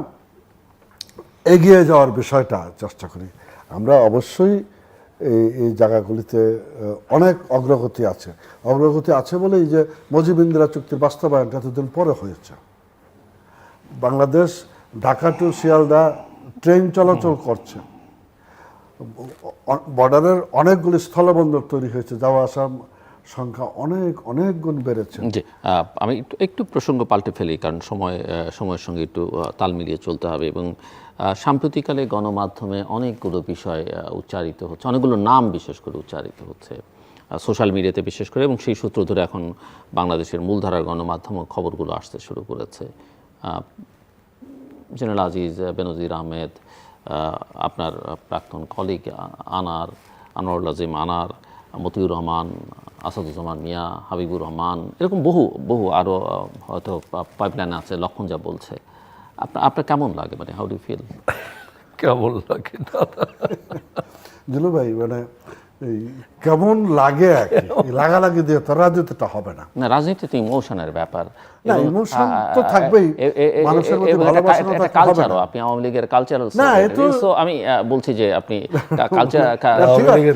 এগিয়ে যাওয়ার বিষয়টা চেষ্টা করি। আমরা অবশ্যই এই জায়গাগুলিতে অনেক অগ্রগতি আছে বলেই যে মুজিব ইন্দিরা চুক্তির বাস্তবায়নটা এতদিন পরে হয়েছে। বাংলাদেশ ঢাকা টু শিয়ালদা ট্রেন চলাচল করছে, বর্ডারের অনেকগুলি স্থলবন্দর তৈরি হয়েছে, যাওয়া আসার সংখ্যা অনেক গুণ বেড়েছে। জি, আমি একটু প্রসঙ্গ পাল্টে ফেলি, কারণ সময়ের সঙ্গে একটু তাল মিলিয়ে চলতে হবে। এবং সাম্প্রতিককালে গণমাধ্যমে অনেকগুলো বিষয় উচ্চারিত হচ্ছে, অনেকগুলো নাম বিশেষ করে উচ্চারিত হচ্ছে সোশ্যাল মিডিয়াতে বিশেষ করে, এবং সেই সূত্র ধরে এখন বাংলাদেশের মূলধারার গণমাধ্যম খবরগুলো আসতে শুরু করেছে। জেনারেল আজিজ, বেনজির আহমেদ, আপনার প্রাক্তন কলিগ আনোয়ারুল আজিম আনার, মতিউর রহমান, আসাদুজ্জামান মিয়া, হাবিবুর রহমান, এরকম বহু আরও হয়তো পাইপলাইন আছে, লক্ষণ যা বলছে। আপনার কেমন লাগে, মানে হাউ ডু ফিল? কেমন লাগে জিলু ভাই, মানে কেমন লাগে আর কি, লাগালাগি দিয়ে তো রাজনীতিটা হবে না। রাজনীতিতে ইমোশনের ব্যাপার, না ইমোশন তো থাকবেই, মানুষের মধ্যে ভালোবাসা কালচারও, আপনি আওয়ামী লীগের কালচারাল, আমি বলছি যে আপনি কালচার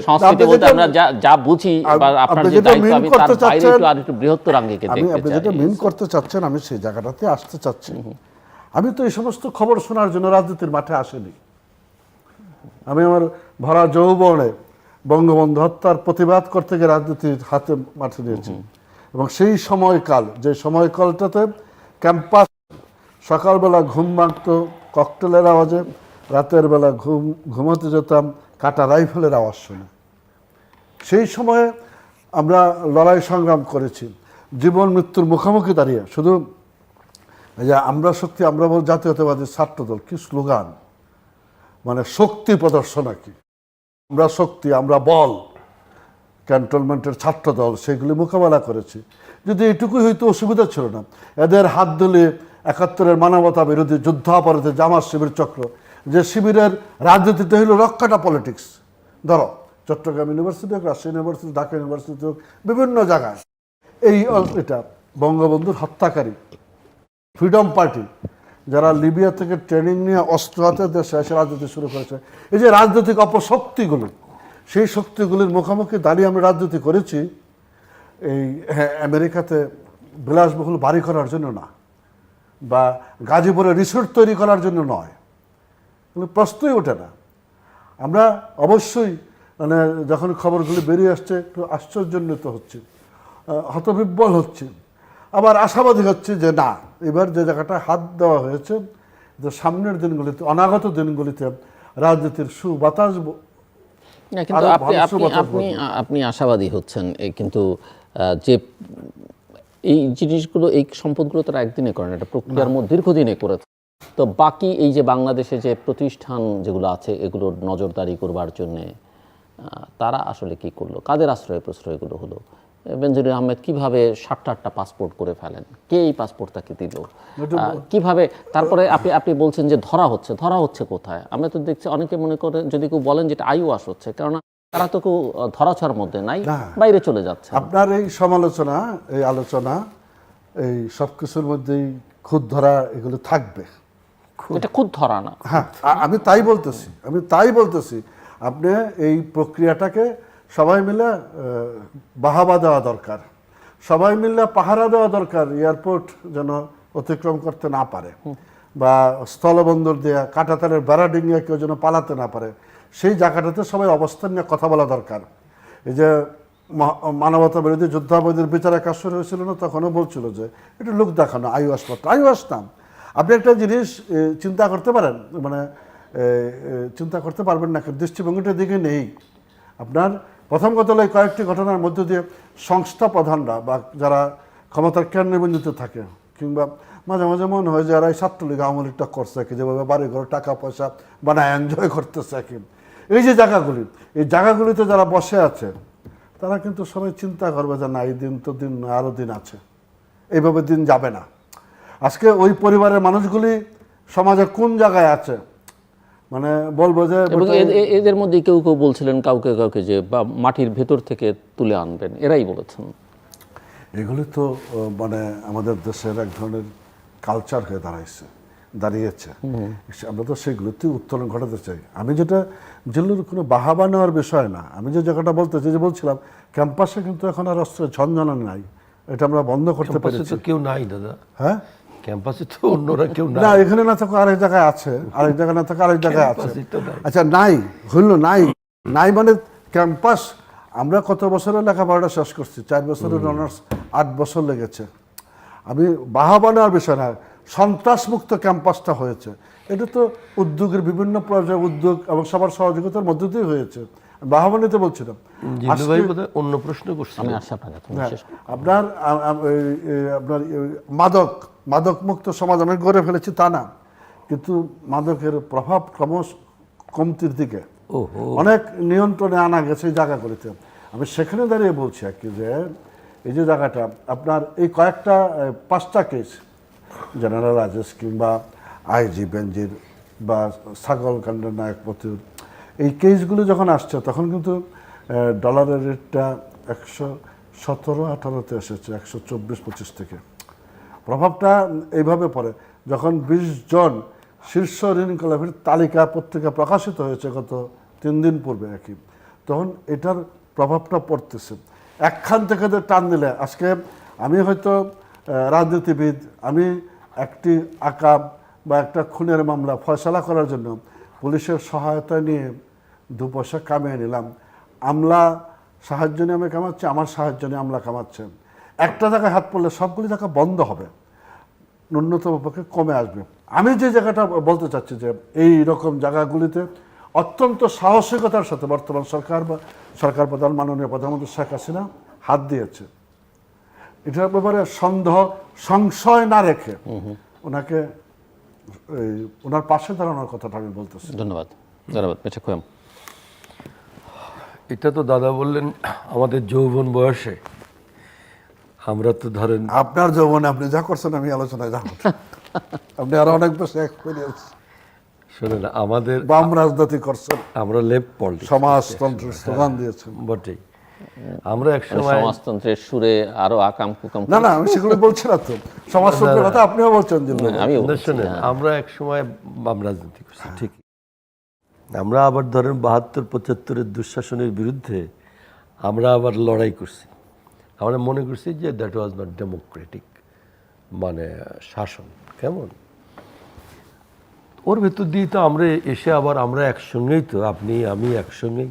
সংস্কৃতি বলতে আমরা যা বুঝি বা আপনার যে দায়িত্ব, আমি তার বাইরে একটু আর একটু বৃহত্তর আঙ্গিকে দেখতে চাই। আপনি যেটা মিন করতে চাচ্ছেন, আমি সেই জায়গাটাতে আসতে চাচ্ছি। আমি তো এই সমস্ত খবর শোনার জন্য রাজনীতির মাঠে আসিনি। আমি আমার ভরা যৌবনে বঙ্গবন্ধু হত্যার প্রতিবাদ করতে গিয়ে রাজনীতির হাতে মাঠে নিয়েছি। এবং সেই সময়কালটাতে ক্যাম্পাস সকালবেলা ঘুম ভাঙত ককটেলের আওয়াজে, রাতের বেলা ঘুমাতে যেতাম কাটা রাইফেলের আওয়াজ শুনে। সেই সময়ে আমরা লড়াই সংগ্রাম করেছি, জীবন মৃত্যুর মুখোমুখি দাঁড়িয়ে। শুধু যে আমরা শক্তি, আমরা জাতীয়তাবাদী ছাত্রদল, কি স্লোগান, মানে শক্তি প্রদর্শন আর কি, আমরা শক্তি, আমরা বল, ক্যান্টনমেন্টের ছাত্রদল, সেগুলি মোকাবেলা করেছি। যদি এটুকুই হয়তো অসুবিধা ছিল না। এদের হাত ধরে ৭১-এর মানবতা বিরোধী যুদ্ধাপরাধে জামাত শিবির চক্র, যে শিবিরের রাজনীতিটা হলো রক্ষাটা পলিটিক্স। ধরো চট্টগ্রাম ইউনিভার্সিটি হোক, রাজশাহী ইউনিভার্সিটি, ঢাকা ইউনিভার্সিটি হোক, বিভিন্ন জায়গায় এটা বঙ্গবন্ধুর হত্যাকারী ফ্রিডম পার্টি, যারা লিবিয়া থেকে ট্রেনিং নিয়ে অস্ত্র হাতে দেশে এসে রাজনীতি শুরু করেছে, এই যে রাজনৈতিক অপশক্তিগুলো, সেই শক্তিগুলির মুখোমুখি দাঁড়িয়ে আমরা রাজনীতি করেছি। এই আমেরিকাতে বিলাসবহুল বাড়ি করার জন্য না, বা গাজীপুরে রিসোর্ট তৈরি করার জন্য নয়, প্রশ্নই ওঠে না। আমরা অবশ্যই মানে যখন খবরগুলি বেরিয়ে আসছে একটু আশ্চর্যান্বিত হচ্ছে, হতবিহ্বল হচ্ছে, আবার আশাবাদী হচ্ছে যে না, এবার যে জায়গাটা হাত দেওয়া হয়েছে, যে সামনের দিনগুলিতে, অনাগত দিনগুলিতে রাজনীতির সুবাতাস। কিন্তু আপনি আশাবাদী হচ্ছেন, কিন্তু যে এই জিনিসগুলো, এই সম্পদগুলো তারা একদিনে করেন, এটা প্রক্রিয়ার মধ্যে দীর্ঘদিনে করেছে। তো বাকি এই যে বাংলাদেশে যে প্রতিষ্ঠান যেগুলো আছে, এগুলোর নজরদারি করবার জন্যে তারা আসলে কি করলো, কাদের প্রশ্রয়গুলো হলো? বেনজির আহমেদ কিভাবে ৭টা পাসপোর্ট করে ফেলেন, কে এই পাসপোর্ট তাকে দিল, কিভাবে? তারপরে আপনি বলছেন যে ধরা হচ্ছে কোথায়? আমরা তো দেখছি অনেকে মনে করে, যদি কেউ বলেন যেটা আইওয়াশ হচ্ছে, কেননা তারা তো কেউ ধরাছোঁয়ার মধ্যে নাই, না। বাইরে চলে যাচ্ছে। আপনার এই সমালোচনা, এই আলোচনা, এই সব কিছুর মধ্যেই খুদ ধরা এগুলো থাকবে। এটা খুদ ধরা না। হ্যাঁ, আমি তাই বলতেছি আপনি এই প্রক্রিয়াটাকে সবাই মিলে বাহাবা দেওয়া দরকার, সবাই মিলে পাহারা দেওয়া দরকার, এয়ারপোর্ট যেন অতিক্রম করতে না পারে, বা স্থলবন্দর দিয়ে কাঁটাতারের বেড়া ডিঙিয়ে কেউ যেন পালাতে না পারে, সেই জায়গাটাতে সবাই অবস্থান নিয়ে কথা বলা দরকার। এই যে মানবতা বিরোধী যুদ্ধাপরাধীর বিচারে কাজ শুরু হয়েছিল না, তখনও বলছিল যে এটা লোক দেখানো, আইওয়াস নাম। আপনি একটা জিনিস চিন্তা করতে পারেন, মানে চিন্তা করতে পারবেন না, দৃষ্টিভঙ্গিটার দিকে নেই আপনার। প্রথম কথা হলো কয়েকটি ঘটনার মধ্য দিয়ে সংস্থা প্রধানরা বা যারা ক্ষমতার কেন্দ্রবিন্দুতে থাকে, কিংবা মাঝে মাঝে মনে হয় যারা এই ছাত্রলীগ আওয়ামী লীগটা করছে, কি যেভাবে বাড়ি ঘরে টাকা পয়সা বানায় এনজয় করতেছে, কি এই যে জায়গাগুলি, এই জায়গাগুলিতে যারা বসে আছে তারা কিন্তু সবাই চিন্তা করবে যে না, এই দিন তো দিন নয়, আরও দিন আছে, এইভাবে দিন যাবে না। আজকে ওই পরিবারের মানুষগুলি সমাজে কোন জায়গায় আছে, মানে বলবো যে এবং এদের মধ্যে কেউ কেউ বলছিলেন কাউকে কাউকে যে মাটির ভেতর থেকে তুলে আনবেন, এরাই বলেছেন। এগুলি তো মানে আমাদের দেশের এক ধরনের কালচার হয়ে দাঁড়িয়েছে। আমরা তো সেগুলোতে উত্তোলন ঘটাতে চাই। আমি যেগুলোর কোনো বাহাবা নেওয়ার বিষয় না, আমি যে জায়গাটা বলছিলাম, ক্যাম্পাসে কিন্তু এখন আর অস্ত্রের ঝনঝনানি নাই, এটা আমরা বন্ধ করতে পেরেছি। কেউ নাই দাদা, হ্যাঁ, ক্যাম্পাসে তো অন্যরা কেউ না, এখানে না থাকো আরেক জায়গায় আছে, আরেক জায়গায় না থাকো আরেক জায়গায় আছে। আচ্ছা, নাই মানে ক্যাম্পাস। আমরা কত বছরের লেখাপড়াটা শেষ করছি, 4 বছরের অনার্স, 8 বছর লেগেছে। আমি বাহাবা নেওয়ার বিষয় না, সন্ত্রাসমুক্ত ক্যাম্পাসটা হয়েছে, এটা তো উদ্যোগের বিভিন্ন পর্যায়ে উদ্যোগ এবং সবার সহযোগিতার মধ্য দিয়ে হয়েছে। বাহাবা নিতে বলছিলাম। অন্য প্রশ্ন করছি আমি আসছি আপনার কাছে। আপনার মাদক মুক্ত সমাজ আমি গড়ে ফেলেছি তা না, কিন্তু মাদকের প্রভাব ক্রমশ কমতির দিকে অনেক নিয়ন্ত্রণে আনা গেছে এই জায়গাগুলিতে। আমি সেখানে দাঁড়িয়ে বলছি আর কি, যে এই যে জায়গাটা আপনার এই কয়েকটা 5টা কেস, জেনারেল রাজেশ কিংবা আইজি বেনজির বা ছাগল কাণ্ডের নায়ক মতিউর, এই কেসগুলো যখন আসছে তখন কিন্তু ডলারের রেটটা 117-18-তে এসেছে, 124-25 থেকে। প্রভাবটা এইভাবে পড়ে যখন 20 জন শীর্ষ ঋণখেলাপির তালিকা পত্রিকা প্রকাশিত হয়েছে গত 3 দিন পূর্বে একই, তখন এটার প্রভাবটা পড়তেছে। একখান থেকে টান দিলে আজকে আমি হয়তো রাজনীতিবিদ, আমি একটি আকাম বা একটা খুনের মামলা ফয়সালা করার জন্য পুলিশের সহায়তা নিয়ে 2 পয়সা কামিয়ে নিলাম, আমলা সাহায্য নিয়ে আমি কামাচ্ছি, আমার সাহায্য নিয়ে আমলা কামাচ্ছে, একটা জায়গায় হাত পড়লে সবগুলি জায়গা বন্ধ হবে, ন্যূনতম পক্ষে কমে আসবে। আমি যে জায়গাটা বলতে চাচ্ছি যে এই রকম জায়গাগুলিতে অত্যন্ত সাহসিকতার সাথে বর্তমান সরকার প্রধান মাননীয় প্রধানমন্ত্রী শেখ হাসিনা হাত দিয়েছে। এটার ব্যাপারে সংশয় না রেখে ওনাকে ওনার পাশে দাঁড়ানোর কথাটা আমি বলতেছি। ধন্যবাদ। এটা তো দাদা বললেন আমাদের যৌবন বয়সে, আমরা তো ধরেন আপনার যৌবনে আপনি যা করছেন আমি আলোচনায় যাব, আপনি আরো অনেক বেশি এক্সপিরিয়েন্স। শোনেন, আমাদের বাম রাজনীতি করছেন, আমরা লেফট পলিটিক্স, সমাজতন্ত্রের স্লোগান দিয়েছেন বটেই। আমরা একসময় সমাজতন্ত্রের সুরে আরো আকাম কুকাম, না আমি সেগুলো বলছি না তো, সমাজতন্ত্রের কথা আপনিও বলছেন যে আমি শোনেন, আমরা একসময় বাম রাজনীতি করছি ঠিকই। আমরা আবার ধরেন 72-75-এর দুঃশাসনের বিরুদ্ধে আমরা আবার লড়াই করছি। আমরা মনে করছি যে দ্যাট ওয়াজ নট ডেমোক্রেটিক, মানে শাসন কেমন। ওর ভেতর দিয়ে তো আমরা এসে আবার আমরা একসঙ্গেই তো, আপনি আমি একসঙ্গেই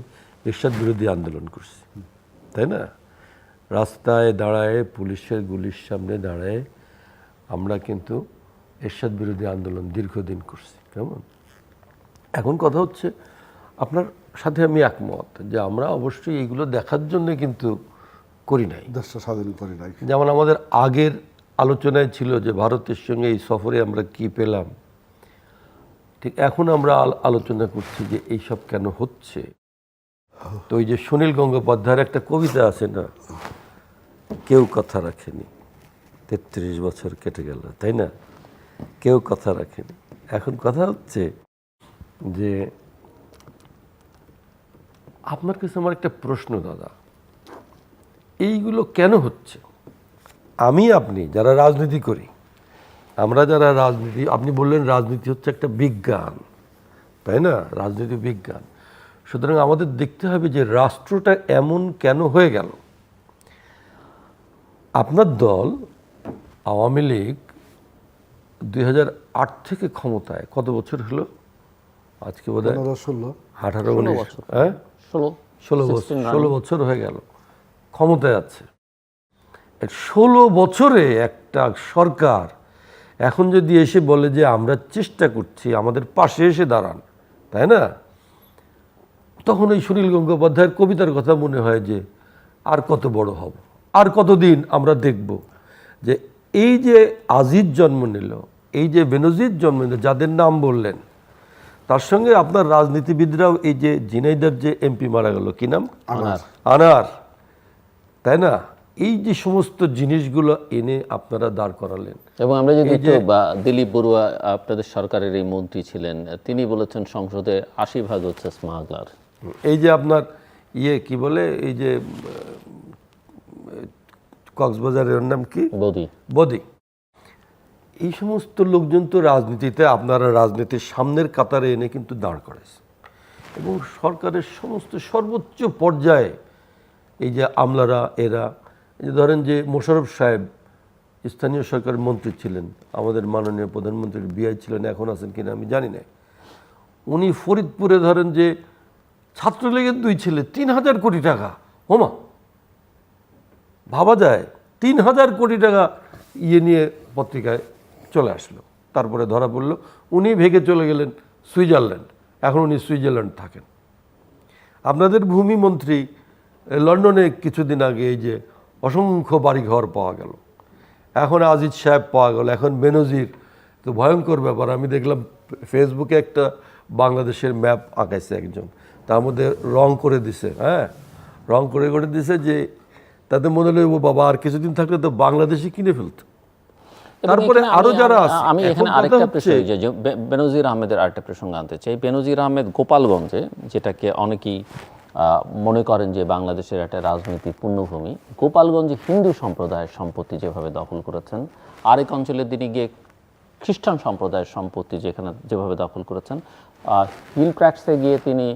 এরশাদ বিরোধী আন্দোলন করছি, তাই না? রাস্তায় দাঁড়ায়, পুলিশের গুলির সামনে দাঁড়ায় আমরা কিন্তু এরশাদ বিরোধী আন্দোলন দীর্ঘদিন করছি, কেমন। এখন কথা হচ্ছে, আপনার সাথে আমি একমত যে আমরা অবশ্যই এইগুলো দেখার জন্য কিন্তু করি নাই, দেশটা স্বাধীন করি নাই। যেমন আমাদের আগের আলোচনায় ছিল যে ভারতের সঙ্গে এই সফরে আমরা কি পেলাম, ঠিক এখন আমরা আলোচনা করছি যে এইসব কেন হচ্ছে। তো ওই যে সুনীল গঙ্গোপাধ্যায়ের একটা কবিতা আছে না, কেউ কথা রাখেনি, 33 বছর কেটে গেল, তাই না? কেউ কথা রাখেনি। এখন কথা হচ্ছে যে আপনার কাছে আমার একটা প্রশ্ন দাদা, এইগুলো কেন হচ্ছে? আমি আপনি যারা রাজনীতি করি, আমরা যারা রাজনীতি, আপনি বললেন রাজনীতি হচ্ছে একটা বিজ্ঞান, তাই না? রাজনীতি বিজ্ঞান। সুতরাং আমাদের দেখতে হবে যে রাষ্ট্রটা এমন কেন হয়ে গেল। আপনার দল আওয়ামী লীগ 2008 থেকে ক্ষমতায় কত বছর হলো? আজকে বোধহয় 15-16 18-19, হ্যাঁ 16 বছর হয়ে গেল ক্ষমতায় আছে। 16 বছরে একটা সরকার এখন যদি এসে বলে যে আমরা চেষ্টা করছি, আমাদের পাশে এসে দাঁড়ান, তাই না? তখন ওই সুনীল গঙ্গোপাধ্যায়ের কবিতার কথা মনে হয় যে আর কত বড় হব, আর কতদিন আমরা দেখব যে এই যে আজিজ জন্ম নিল, এই যে বেনজির জন্ম নিল, যাদের নাম বললেন, তার সঙ্গে আপনার রাজনীতিবিদরাও, এই যে ঝিনাইদহের যে এমপি মারা গেল, কি নাম? আনার, তাই না? এই যে সমস্ত জিনিসগুলো এনে আপনারা দাঁড় করালেন। এবং আমরা যদি দিলীপ বড়ুয়া আপনাদের সরকারের এই মন্ত্রী ছিলেন, তিনি বলেছেন সংসদে 80% হচ্ছে স্মাগলার। এই যে আপনার কি বলে, এই যে কক্সবাজারের নাম কি, বদি, এই সমস্ত লোকজন তো রাজনীতিতে, আপনারা রাজনীতির সামনের কাতারে এনে কিন্তু দাঁড় করেছে। এবং সরকারের সমস্ত সর্বোচ্চ পর্যায়ে এই যে আমলারা, এরা, এই যে ধরেন যে মোশাররফ সাহেব স্থানীয় সরকারের মন্ত্রী ছিলেন, আমাদের মাননীয় প্রধানমন্ত্রীর বিআই ছিলেন, এখন আছেন কিনা আমি জানি না। উনি ফরিদপুরে ধরেন যে ছাত্রলীগের 2 ছেলে 3000 কোটি টাকা, হোমা ভাবা যায়, 3000 কোটি টাকা নিয়ে পত্রিকায় চলে আসলো। তারপরে ধরা পড়লো, উনি ভেগে চলে গেলেন সুইজারল্যান্ড, এখন উনি সুইজারল্যান্ড থাকেন। আপনাদের ভূমিমন্ত্রী লন্ডনে কিছুদিন আগে এই যে অসংখ্য বাড়িঘর পাওয়া গেল, এখন আজিজ সাহেব পাওয়া গেল, এখন বেনজির, তো ভয়ঙ্কর ব্যাপার। আমি দেখলাম ফেসবুকে একটা বাংলাদেশের ম্যাপ আঁকাইছে একজন, তার মধ্যে রং করে দিছে, হ্যাঁ রং করে দিছে, যে তাদের মনে হলো ও বাবা আর কিছুদিন থাকলে তো বাংলাদেশে কিনে ফেলতো। তারপরে আরো যারা আছে, আমি এখানে আরেকটা প্রশ্ন, যে বেনজির আহমেদের আরেকটা প্রসঙ্গ আনতে চাই। বেনজির আহমেদ গোপালগঞ্জে, যেটাকে অনেকেই মনে করেন যে বাংলাদেশের একটা রাজনৈতিক পুণ্যভূমি, গোপালগঞ্জে হিন্দু সম্প্রদায়ের সম্পত্তি যেভাবে দখল করেছেন, আরেক অঞ্চলে তিনি গিয়ে খ্রিস্টান সম্প্রদায়ের সম্পত্তি যেভাবে দখল করেছেন, হিল ট্র্যাক্সে গিয়ে তিনি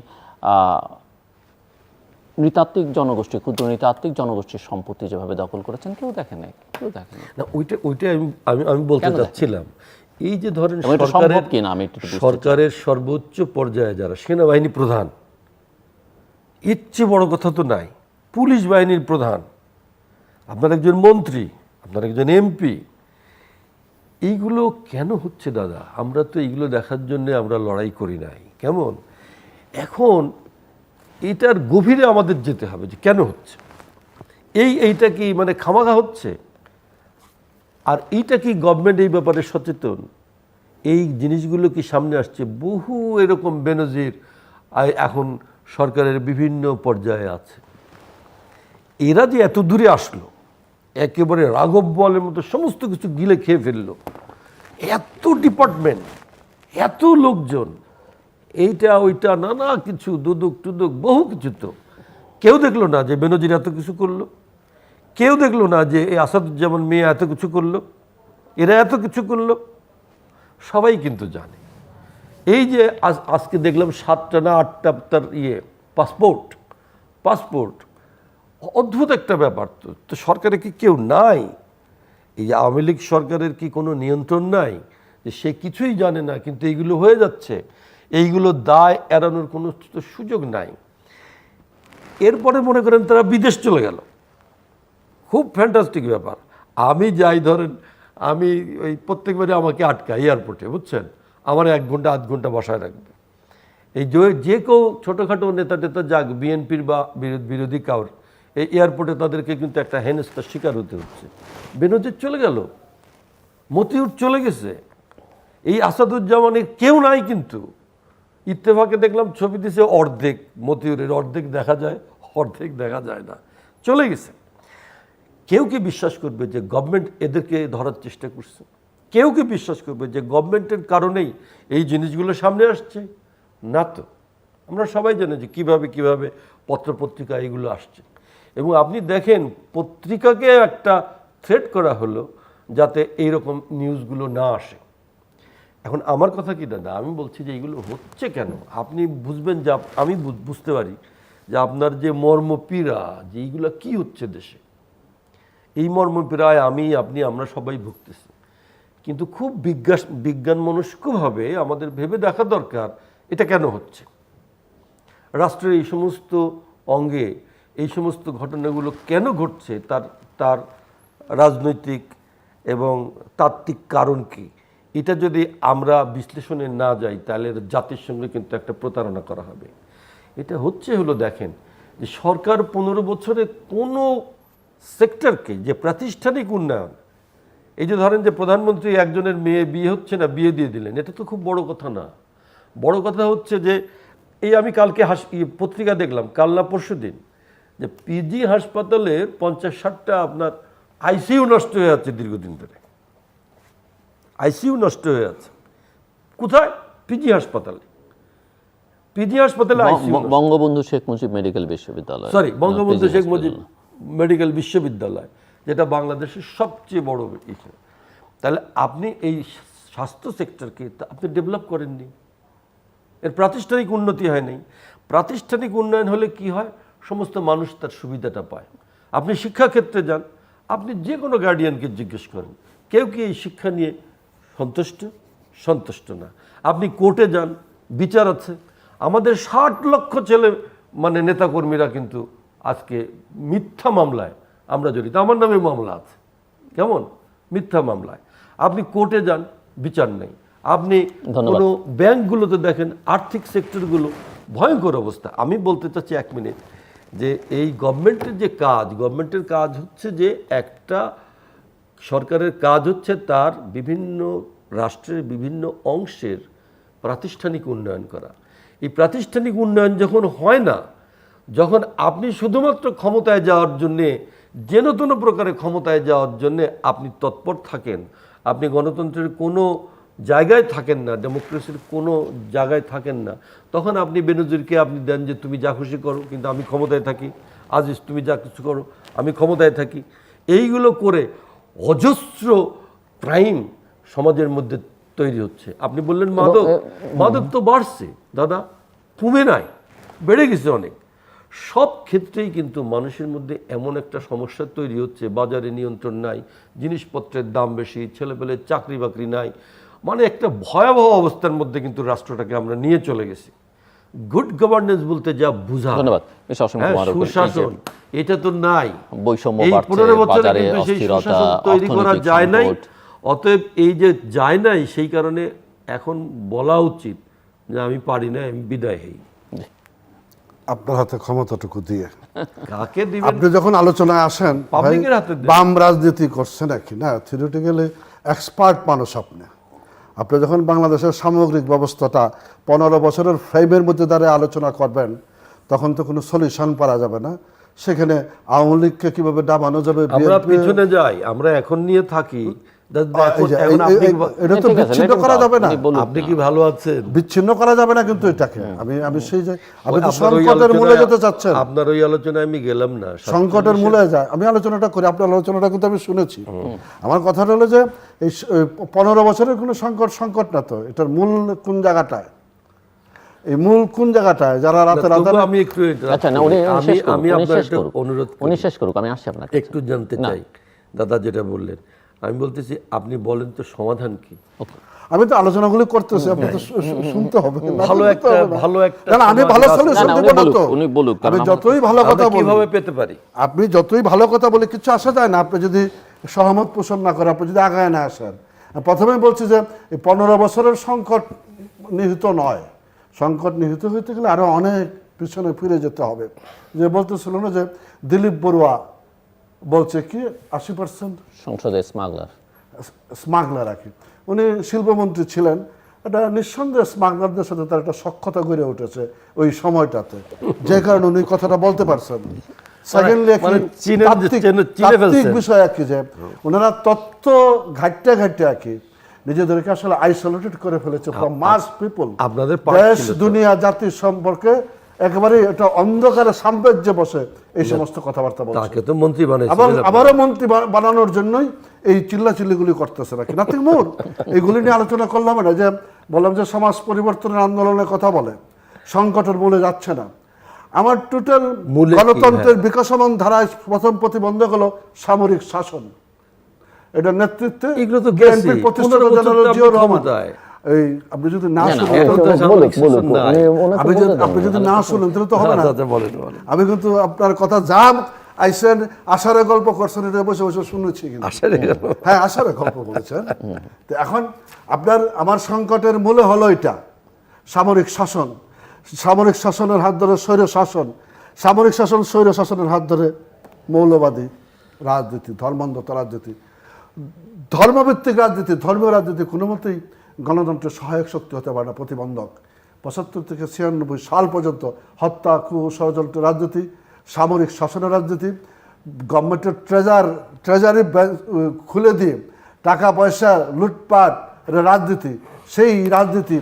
নৃতাত্ত্বিক জনগোষ্ঠী, ক্ষুদ্র নৃতাত্ত্বিক জনগোষ্ঠীর সম্পত্তি যেভাবে দখল করেছেন, কেউ দেখে নাই না। ওইটা আমি বলতে চাচ্ছিলাম, এই যে ধরেন সরকারের সর্বোচ্চ পর্যায়ে যারা সেনাবাহিনী প্রধান, এর চেয়ে বড় কথা তো নাই, পুলিশ বাহিনীর প্রধান, আপনার একজন মন্ত্রী, আপনার একজন এমপি, এইগুলো কেন হচ্ছে দাদা? আমরা তো এইগুলো দেখার জন্য আমরা লড়াই করি নাই, কেমন? এখন এটার গভীরে আমাদের যেতে হবে যে কেন হচ্ছে, এইটা কি মানে খামাখা হচ্ছে? আর এইটা কি গভর্নমেন্ট এই ব্যাপারে সচেতন? এই জিনিসগুলো কি সামনে আসছে? বহু এরকম বেনজির এখন সরকারের বিভিন্ন পর্যায়ে আছে। এরা যে এত দূরে আসলো, একেবারে রাঘব বোয়ালের মতো সমস্ত কিছু গিলে খেয়ে ফেললো, এত ডিপার্টমেন্ট, এত লোকজন, এইটা ওইটা নানা কিছু, দুদক টুদুক বহু কিছু, তো কেউ দেখলো না যে বেনজির এত কিছু করলো, কেউ দেখলো না যে এই আসাদুজ্জামান মিয়া এত কিছু করলো, এরা এত কিছু করলো, সবাই কিন্তু জানে। এই যে আজকে দেখলাম 7টা না 8টা তার পাসপোর্ট, অদ্ভুত একটা ব্যাপার। তো সরকারে কি কেউ নাই? এই যে আওয়ামী লীগ সরকারের কি কোনো নিয়ন্ত্রণ নাই যে সে কিছুই জানে না, কিন্তু এইগুলো হয়ে যাচ্ছে, এইগুলো দায় এড়ানোর কোনো সুযোগ নাই। এরপরে মনে করেন তারা বিদেশ চলে গেল, খুব ফ্যান্টাস্টিক ব্যাপার। আমি যাই, ধরেন আমি ওই প্রত্যেকবারে আমাকে আটকায় এয়ারপোর্টে, বুঝছেন, আমার 1 ঘন্টা 8 ঘন্টা বসায় রাখবে। এই যে কেউ ছোটোখাটো নেতা যাক, বিএনপির বা বিরোধী কাউর, এই এয়ারপোর্টে তাদেরকে কিন্তু একটা হেনস্থার শিকার হতে হচ্ছে। বেনজির চলে গেল, মতিউর চলে গেছে, এই আসাদুজ্জামানের কেউ নাই। কিন্তু ইত্তেফাকে দেখলাম ছবি দিছে, অর্ধেক মতিউরের, অর্ধেক দেখা যায়, অর্ধেক দেখা যায় না, চলে গেছে। কেউ কি বিশ্বাস করবে যে গভর্নমেন্ট এদেরকে ধরার চেষ্টা করছে? কেউ কি বিশ্বাস করবে যে গভর্নমেন্টের কারণেই এই জিনিসগুলো সামনে আসছে? না তো। আমরা সবাই জানি যে কিভাবে কিভাবে পত্রপত্রিকা এগুলো আসছে, এবং আপনি দেখেন পত্রিকাকে একটা থ্রেট করা হলো যাতে এইরকম নিউজগুলো না আসে। এখন আমার কথা কি দাদা, আমি বলছি যে এইগুলো হচ্ছে কেন, আপনি বুঝবেন যে আমি বুঝতে পারি যে আপনার যে মর্মপীড়া, যে এইগুলো কি হচ্ছে দেশে, এই মর্মপীড়ায় আপনি আমরা সবাই ভুগতেছি। কিন্তু খুব বিজ্ঞানমনস্কভাবে আমাদের ভেবে দেখা দরকার এটা কেন হচ্ছে। রাষ্ট্রের এই সমস্ত অঙ্গে এই সমস্ত ঘটনাগুলো কেন ঘটছে, তার রাজনৈতিক এবং তাত্ত্বিক কারণ কি, এটা যদি আমরা বিশ্লেষণে না যাই তাহলে জাতির সঙ্গে কিন্তু একটা প্রতারণা করা হবে। এটা হলো দেখেন যে সরকার 15 বছরে কোনো সেক্টরকে, যে প্রাতিষ্ঠানিক উন্নয়ন, এই যে ধরেন যে প্রধানমন্ত্রী একজনের মেয়ে বিয়ে হচ্ছে না, বিয়ে দিয়ে দিলেন, এটা তো খুব বড় কথা না। বড় কথা হচ্ছে যে এই আমি কালকে পত্রিকা দেখলাম, কাল না পরশু দিন, যে পিজি হাসপাতালের 50-60টা আপনার আইসিইউ নষ্ট হয়ে যাচ্ছে দীর্ঘদিন ধরে। আইসিইউ নষ্ট হয়ে আছে কোথায়? পিজি হাসপাতালে। বঙ্গবন্ধু শেখ মুজিব মেডিকেল বিশ্ববিদ্যালয়, বঙ্গবন্ধু শেখ মুজিব মেডিকেল বিশ্ববিদ্যালয়, যেটা বাংলাদেশের সবচেয়ে বড় ইসে। তাহলে আপনি এই স্বাস্থ্য সেক্টরকে আপনি ডেভেলপ করেননি, এর প্রাতিষ্ঠানিক উন্নতি হয় নাই। প্রাতিষ্ঠানিক উন্নয়ন হলে কি হয়, সমস্ত মানুষ তার সুবিধাটা পায়। আপনি শিক্ষাক্ষেত্রে যান, আপনি যে কোনো গার্ডিয়ানকে জিজ্ঞেস করেন, কেউ কি এই শিক্ষা নিয়ে সন্তুষ্ট না। আপনি কোর্টে যান, বিচার আছে। আমাদের 60 লক্ষ ছেলে নেতাকর্মীরা কিন্তু আজকে মিথ্যা মামলায় আমরা জড়িত। আমার নামে মামলা আছে, কেমন মিথ্যা মামলায়। আপনি কোর্টে যান, বিচার নেই। আপনি কোনো ব্যাংকগুলোতে দেখেন, আর্থিক সেক্টরগুলো ভয়ঙ্কর অবস্থা। আমি বলতে চাচ্ছি 1 মিনিট, যে এই গভর্নমেন্টের কাজ হচ্ছে যে একটা সরকারের কাজ হচ্ছে তার বিভিন্ন রাষ্ট্রের বিভিন্ন অংশের প্রাতিষ্ঠানিক উন্নয়ন করা। এই প্রাতিষ্ঠানিক উন্নয়ন যখন হয় না, যখন আপনি শুধুমাত্র ক্ষমতায় যাওয়ার জন্যে, যেন তেন প্রকারে ক্ষমতায় যাওয়ার জন্যে আপনি তৎপর থাকেন, আপনি গণতন্ত্রের কোনো জায়গায় থাকেন না, ডেমোক্রেসির কোনো জায়গায় থাকেন না, তখন আপনি বেনজিরকে আপনি দেন যে তুমি যা খুশি করো কিন্তু আমি ক্ষমতায় থাকি, আজিজ তুমি যা কিছু করো আমি ক্ষমতায় থাকি। এইগুলো করে অজস্র ক্রাইম সমাজের মধ্যে তৈরি হচ্ছে। আপনি বললেন মাদক তো বাড়ছে দাদা, কমে নাই, বেড়ে গেছে অনেক। সব ক্ষেত্রেই কিন্তু মানুষের মধ্যে এমন একটা সমস্যা তৈরি হচ্ছে, বাজারে নিয়ন্ত্রণ নাই, জিনিসপত্রের দাম বেশি, ছেলেপেলের চাকরি বাকরি নাই, একটা ভয়াবহ অবস্থার মধ্যে কিন্তু রাষ্ট্রটাকে আমরা নিয়ে চলে গেছি। গুড গভর্নেন্স বলতে যা বুঝা, সুশাসন, এটা তো নাই। বৈষম্য এই বাড়ছে, 15 বছরে বাজারে কিন্তু সেই অস্থিরতা, সুশাসন তৈরি করা অর্থনৈতিক যায় নাই। সংকট। অতএব এই যে যায় নাই, সেই কারণে এখন বলা উচিত যে আমি পারি না, আমি বিদায় হই। আপনার হাতে ক্ষমতাটুকু দিয়ে কাকে দিবেন? আপনি যখন আলোচনায় আসেন, পাবলিকের হাতে দেন। বাম রাজনীতি করছে নাকি না, থিওরিটিক্যালি এক্সপার্ট মানুষ আপনি যখন বাংলাদেশের সামগ্রিক ব্যবস্থাটা 15 বছরের ফ্রেমের মধ্যে দাঁড়িয়ে আলোচনা করবেন, তখন তো কোনো সলিউশন পাওয়া যাবে না। সেখানে আওয়ামী লীগকে কিভাবে ডাবানো যাবে, আমরা পিছনে যাই, আমরা এখন নিয়ে থাকি। এটা তো বিচ্ছিন্ন করা যাবে না। আপনি কি ভালো আছেন? বিচ্ছিন্ন করা যাবে না কিন্তু এটাকে। আমি সেই যে আপনি তো সংকটের মূলে যেতে চাচ্ছেন। আপনার ওই আলোচনায় আমি গেলাম না, সংকটের মূলে যায়। আমি আলোচনাটা করি, আপনার আলোচনাটা কিন্তু আমি শুনেছি। আমার কথাটা হলো যে এই 15 বছরের কোনো সংকট না তো, এটার মূল কোন জায়গাটায়, এই মূল কোন জায়গাটায় যারা রাতে আমি একটু আমি আপনার একটা অনুরোধ, উনি শেষ করুক, আমি আসছি আপনার কাছে। একটু জানতে চাই দাদা যেটা বললেন। আমি বলতেছি আপনি বলেন তো সমাধান কি? আমি তো আলোচনাগুলো করতেছি, আপনি তো শুনতে হবে। ভালো একটা না, আমি ভালো সলিউশন দেব না তো। উনি বলুক, আমি যতই ভালো কথা বলি, কিভাবে পেতে পারি? আপনি যতই ভালো কথা বলে কিছু আসা যায় না, আপনি যদি সহমত পোষণ না করেন, আপনি যদি আগায় না আসেন। প্রথমে বলছি যে এই 15 বছরের সংকট নিহিত নয়, সংকট নিহিত হইতে গেলে আরো অনেক পিছনে ফিরে যেতে হবে। যে বলতেছিল না যে দিলীপ বড়ুয়া বলছে কি 80% সংসদে স্মাগলার আর কি। উনি শিল্পমন্ত্রী ছিলেন, এটা নিঃসন্দেহে স্মাগলারদের সাথে তার একটা সখ্যতা গড়ে উঠেছে ওই সময়টাতে, যে কারণে উনি কথাটা বলতে পারছেন। সেকেন্ডলি তাত্ত্বিক বিষয় আর কি, যে ওনারা তথ্য ঘাটতে আর কি নিজেদেরকে আসলে আইসোলেটেড করে ফেলেছে ফ্রম মাস পিপল। আপনাদের part দেশ ছিল তো। দুনিয়া জাতির সম্পর্কে একেবারে এটা অন্ধকারে সাম্রাজ্যে বসে এই সমস্ত কথাবার্তা বলছে। তাকে তো মন্ত্রী এবং বানাইছিলেন আবারও মন্ত্রী বানানোর জন্যই এই চিল্লাচিল্লিগুলি করতেছে নাকি নাথিং মোর। এইগুলি নিয়ে আলোচনা করলাম না, যে বললাম যে সমাজ পরিবর্তনের আন্দোলনের কথা বলে, সংকটের মূলে যাচ্ছে না। আমার টোটাল মূলে কি? গণতন্ত্রের বিকাশমান ধারায় প্রথম প্রতিবন্ধক হলো সামরিক শাসন। এটা নেতৃত্বে এগুলো তো বিএনপির গেছি। প্রতিষ্ঠাতা 15 বছর জেনারেল তো আপনি জিয়াউর রহমান। ক্ষমতায়। এই আপনি যদি না না, না, শুনেন, এখন তো সামরিক শাসন নাই। আপনি যদি না শুনেন তাহলে তো হবে না। আচ্ছা, বলেন। আমি কিন্তু আপনার কথা যা আইসেন আষাঢ়ে গল্প করছেন, এটা বসে বসে শুনেছি কিন্তু। আসলে হ্যাঁ, আষাঢ়ে গল্প বলেছেন। তো এখন আমার সংকটের মূলে হলো এটা সামরিক শাসন। সামরিক শাসনের হাত ধরে স্বৈর শাসন, সামরিক শাসন স্বৈর শাসনের হাত ধরে মৌলবাদী রাজনীতি, ধর্মান্ধতা রাজনীতি, ধর্মভিত্তিক রাজনীতি, ধর্মীয় রাজনীতি কোনো মতেই গণতন্ত্রের সহায়ক শক্তি হতে পারে না, প্রতিবন্ধক। 75 থেকে 96 সাল পর্যন্ত হত্যা, ষড়যন্ত্র রাজনীতি, সামরিক শাসনের রাজনীতি, গভর্নমেন্টের ট্রেজারি খুলে দিয়ে টাকা পয়সা লুটপাট রাজনীতি, সেই রাজনীতি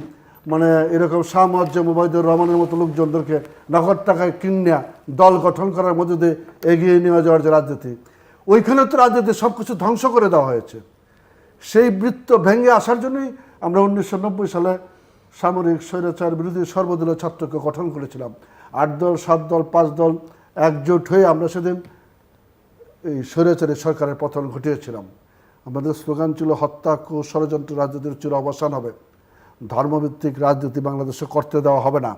মানে এরকম শাহ মুয়াজ্জেম ওবায়দুর রহমানের মতো লোকজনদেরকে নগদ টাকায় কিনিয়া দল গঠন করার মধ্যে দিয়ে এগিয়ে নিয়ে যাওয়ার যে রাজনীতি, ওইখানে তো রাজনীতি সব কিছু ধ্বংস করে দেওয়া হয়েছে। সেই বৃত্ত ভেঙে আসার জন্যই আমরা 1990 সালে সামরিক স্বৈরাচার বিরোধী সর্বদলীয় ছাত্রকে গঠন করেছিলাম। 8 দল 7 দল 5 দল একজোট হয়ে আমরা সেদিন এই স্বৈরাচারী সরকারের পতন ঘটিয়েছিলাম। আমাদের স্লোগান ছিল হত্যা, ষড়যন্ত্র রাজনীতির চির অবসান হবে, ধর্মভিত্তিক রাজনীতি বাংলাদেশে করতে দেওয়া হবে না,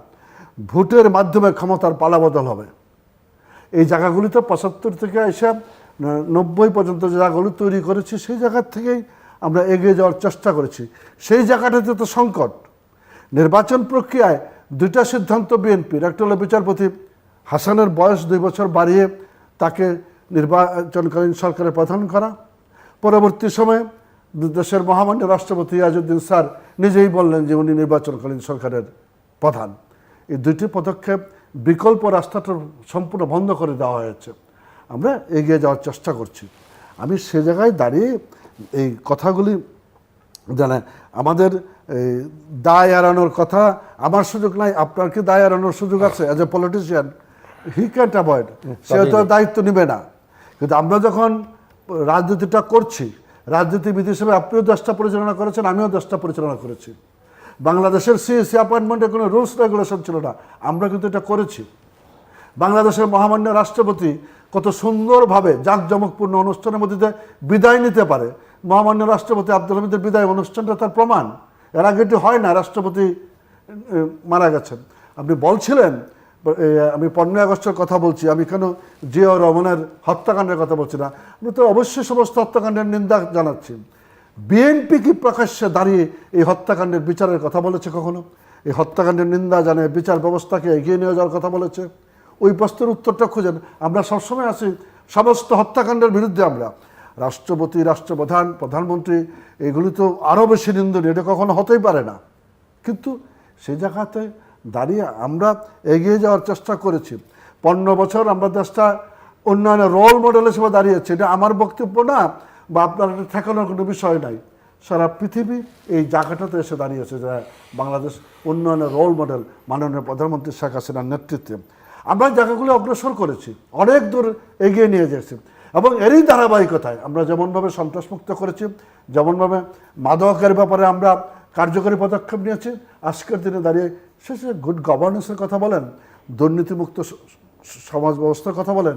ভোটের মাধ্যমে ক্ষমতার পালাবদল হবে। এই জায়গাগুলিতে 75 থেকে এসে 90 পর্যন্ত যে জায়গাগুলি তৈরি করেছি, সেই জায়গার থেকেই আমরা এগিয়ে যাওয়ার চেষ্টা করেছি। সেই জায়গাটাতে তো সংকট। নির্বাচন প্রক্রিয়ায় 2টা সিদ্ধান্ত বিএনপির। একটা হলো বিচারপতি হাসানের বয়স 2 বছর বাড়িয়ে তাকে নির্বাচনকালীন সরকারের প্রধান করা। পরবর্তী সময়ে দেশের মহামান্য রাষ্ট্রপতি ইয়াজউদ্দিন স্যার নিজেই বললেন যে উনি নির্বাচনকালীন সরকারের প্রধান। এই 2টি পদক্ষেপ বিকল্প রাস্তাটা সম্পূর্ণ বন্ধ করে দেওয়া হয়েছে। আমরা এগিয়ে যাওয়ার চেষ্টা করছি। আমি সে জায়গায় দাঁড়িয়ে এই কথাগুলি জানেন, আমাদের এই দায় এড়ানোর কথা, আমার সুযোগ নাই, আপনার কি দায় এড়ানোর সুযোগ আছে? As a politician he can't avoid, সে তো দায়িত্ব নেবে না। কিন্তু আমরা যখন রাজনীতিটা করছি, রাজনীতিবিদ হিসেবে আপনিও দেশটা পরিচালনা করেছেন, আমিও দেশটা পরিচালনা করেছি। বাংলাদেশের সিএসি অ্যাপয়েন্টমেন্টে কোনো রুলস রেগুলেশন ছিল না, আমরা কিন্তু এটা করেছি। বাংলাদেশের মহামান্য রাষ্ট্রপতি কত সুন্দরভাবে জাঁকজমকপূর্ণ অনুষ্ঠানের মধ্যে দিয়ে বিদায় নিতে পারে। মহামান্য রাষ্ট্রপতি আব্দুল হামিদের বিদায় অনুষ্ঠানটা তার প্রমাণ। এর আগে এটি হয় না, রাষ্ট্রপতি মারা গেছেন। আপনি বলছিলেন, আমি 15 আগস্টের কথা বলছি, আমি কেন জিয়াউর রহমানের হত্যাকাণ্ডের কথা বলছি না? আমি তো অবশ্যই সমস্ত হত্যাকাণ্ডের নিন্দা জানাচ্ছি। বিএনপি কি প্রকাশ্যে দাঁড়িয়ে এই হত্যাকাণ্ডের বিচারের কথা বলেছে কখনো? এই হত্যাকাণ্ডের নিন্দা জানিয়ে বিচার ব্যবস্থাকে এগিয়ে নিয়ে যাওয়ার কথা বলেছে? ওই প্রশ্নের উত্তরটা খুঁজেন। আমরা সবসময় আছি সমস্ত হত্যাকাণ্ডের বিরুদ্ধে। আমরা রাষ্ট্রপতি, রাষ্ট্রপ্রধান, প্রধানমন্ত্রী, এগুলি তো আরও বেশি নিন্দনীয়, এটা কখনো হতেই পারে না। কিন্তু সেই জায়গাতে দাঁড়িয়ে আমরা এগিয়ে যাওয়ার চেষ্টা করেছি। 15 বছর আমরা দেশটা উন্নয়নের রোল মডেল হিসেবে দাঁড়িয়েছে। এটা আমার বক্তব্য না, বা আপনার এটা ঠেকানোর কোনো বিষয় নাই। সারা পৃথিবী এই জায়গাটাতে এসে দাঁড়িয়েছে যে বাংলাদেশ উন্নয়নের রোল মডেল মাননীয় প্রধানমন্ত্রী শেখ হাসিনার নেতৃত্বে। আমরা জায়গাগুলো অগ্রসর করেছি, অনেক দূর এগিয়ে নিয়ে যাচ্ছি। এবং এরই ধারাবাহিকতায় আমরা যেমনভাবে সন্ত্রাসমুক্ত করেছি, যেমনভাবে মাদকের ব্যাপারে আমরা কার্যকরী পদক্ষেপ নিয়েছি, আজকের দিনে দাঁড়িয়ে শেষে গুড গভর্নেন্সের কথা বলেন, দুর্নীতিমুক্ত সমাজ ব্যবস্থার কথা বলেন,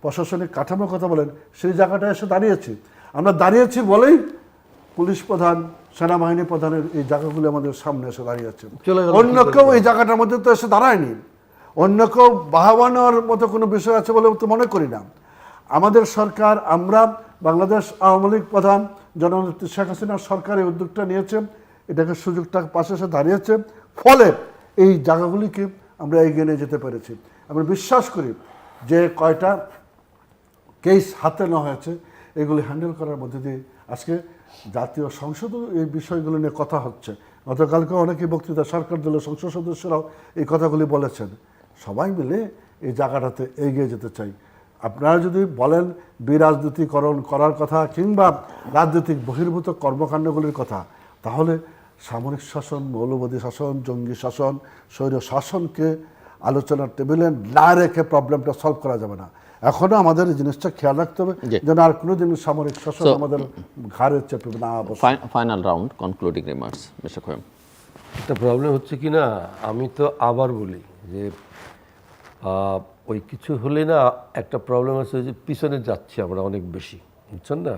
প্রশাসনিক কাঠামোর কথা বলেন, সেই জায়গাটায় এসে দাঁড়িয়েছি। আমরা দাঁড়িয়েছি বলেই পুলিশ প্রধান, সেনাবাহিনী প্রধানের এই জায়গাগুলো আমাদের সামনে এসে দাঁড়িয়েছে। অন্য কেউ এই জায়গাটার মধ্যে তো এসে দাঁড়ায়নি। অন্য কেউ বাহাবানোর মতো কোনো বিষয় আছে বলে তো মনে করি না। আমাদের সরকার, আমরা বাংলাদেশ আওয়ামী লীগ প্রধান জননেত্রী শেখ হাসিনার সরকার এই উদ্যোগটা নিয়েছে, এটাকে সুযোগটা পাশে এসে দাঁড়িয়েছে, ফলে এই জায়গাগুলিকে আমরা এগিয়ে নিয়ে যেতে পেরেছি। আমরা বিশ্বাস করি যে কয়টা কেস হাতে নেওয়া হয়েছে, এগুলি হ্যান্ডেল করার মধ্যে দিয়ে আজকে জাতীয় সংসদও এই বিষয়গুলো নিয়ে কথা হচ্ছে। গতকালকে অনেকেই বক্তৃতা, সরকার দলের সংসদ সদস্যরাও এই কথাগুলি বলেছেন। সবাই মিলে এই জায়গাটাতে এগিয়ে যেতে চাই। আপনারা যদি বলেন বিরাজনীতিকরণ করার কথা কিংবা রাজনৈতিক বহির্ভূত কর্মকাণ্ডগুলির কথা, তাহলে সামরিক শাসন, মৌলবাদী শাসন, জঙ্গি শাসন, স্বৈর শাসনকে আলোচনার টেবিলে না রেখে প্রবলেমটা সলভ করা যাবে না। এখনো আমাদের এই জিনিসটা খেয়াল রাখতে হবে যেন আর কোনোদিন সামরিক শাসন আমাদের ঘাড়ে চেপে না বসে। Final round, concluding remarks mister Khoyem. একটা প্রবলেম হচ্ছে কি না, আমি তো আবার বলি যে ওই কিছু হলে না একটা প্রবলেম আছে যে পিছনে যাচ্ছি আমরা অনেক বেশি, বুঝছেন না?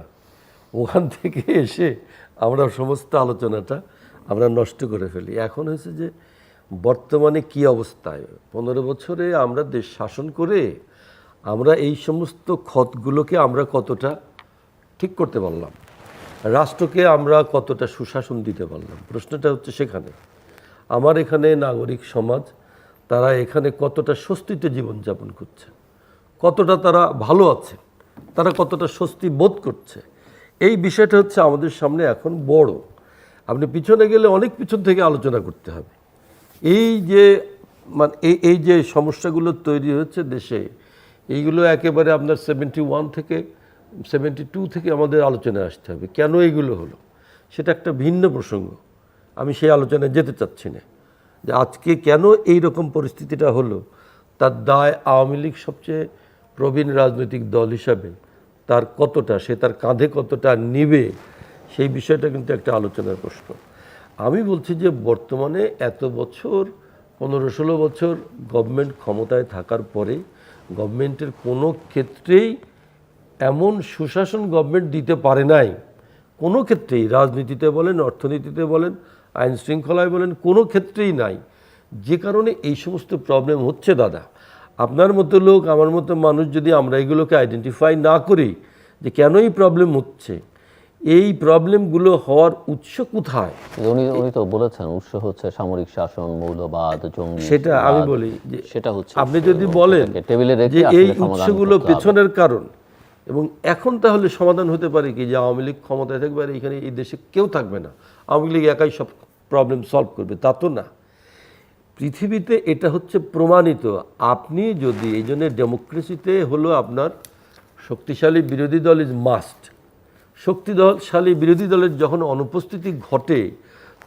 ওখান থেকে এসে আমরা সমস্ত আলোচনাটা আমরা নষ্ট করে ফেলি। এখন হয়েছে যে বর্তমানে কি অবস্থায় 15 বছরে আমরা দেশ শাসন করে আমরা এই সমস্ত ক্ষতগুলোকে আমরা কতটা ঠিক করতে পারলাম, রাষ্ট্রকে আমরা কতটা সুশাসন দিতে পারলাম, প্রশ্নটা হচ্ছে সেখানে। আমার এখানে নাগরিক সমাজ তারা এখানে কতটা স্বস্তিতে জীবনযাপন করছে, কতটা তারা ভালো আছে, তারা কতটা স্বস্তি বোধ করছে, এই বিষয়টা হচ্ছে আমাদের সামনে এখন বড়। আপনি পিছনে গেলে অনেক পিছন থেকে আলোচনা করতে হবে। এই যে মানে এই যে সমস্যাগুলো তৈরি হচ্ছে দেশে, এইগুলো একেবারে আপনার 71 থেকে 72 থেকে আমাদের আলোচনায় আসতে হবে। কেন এইগুলো হলো সেটা একটা ভিন্ন প্রসঙ্গ, আমি সেই আলোচনায় যেতে চাচ্ছি না। যে আজকে কেন এই রকম পরিস্থিতিটা হলো তার দায় আওয়ামী লীগ সবচেয়ে প্রবীণ রাজনৈতিক দল হিসাবে তার কতটা, সে তার কাঁধে কতটা নিবে, সেই বিষয়টা কিন্তু একটা আলোচনার প্রশ্ন। আমি বলছি যে বর্তমানে এত বছর 15-16 বছর গভর্নমেন্ট ক্ষমতায় থাকার পরে গভর্নমেন্টের কোনো ক্ষেত্রেই এমন সুশাসন গভর্নমেন্ট দিতে পারে নাই, কোনো ক্ষেত্রেই, রাজনীতিতে বলেন, অর্থনীতিতে বলেন, আইন শৃঙ্খলায় বলেন, কোনো ক্ষেত্রেই নাই। যে কারণে এই সমস্ত প্রবলেম হচ্ছে দাদা। আপনার মতো লোক, আমার মতো মানুষ যদি আমরা এগুলোকে আইডেন্টিফাই না করি যে কেন এই প্রবলেম হচ্ছে, এই প্রবলেমগুলো হওয়ার উৎস কোথায়, উনি তো বলেছেন উৎস হচ্ছে সামরিক শাসন, মৌলবাদ, জঙ্গি। সেটা আমি বলি যে সেটা হচ্ছে আপনি যদি বলেন টেবিলে রেখে যে এই আসলে সমাধান উৎসগুলো করতে হবে। পেছনের কারণ, এবং এখন তাহলে সমাধান হতে পারে কি যে আওয়ামী লীগ ক্ষমতায় থাকবে আর এখানে এই দেশে কেউ থাকবে না, আওয়ামী লীগ একাই সব প্রবলেম সলভ করবে, তা তো না। পৃথিবীতে এটা হচ্ছে প্রমাণিত। আপনি যদি এই জন্য ডেমোক্রেসিতে হলো আপনার শক্তিশালী বিরোধী দল ইজ মাস্ট। শক্তিশালী বিরোধী দলের যখন অনুপস্থিতি ঘটে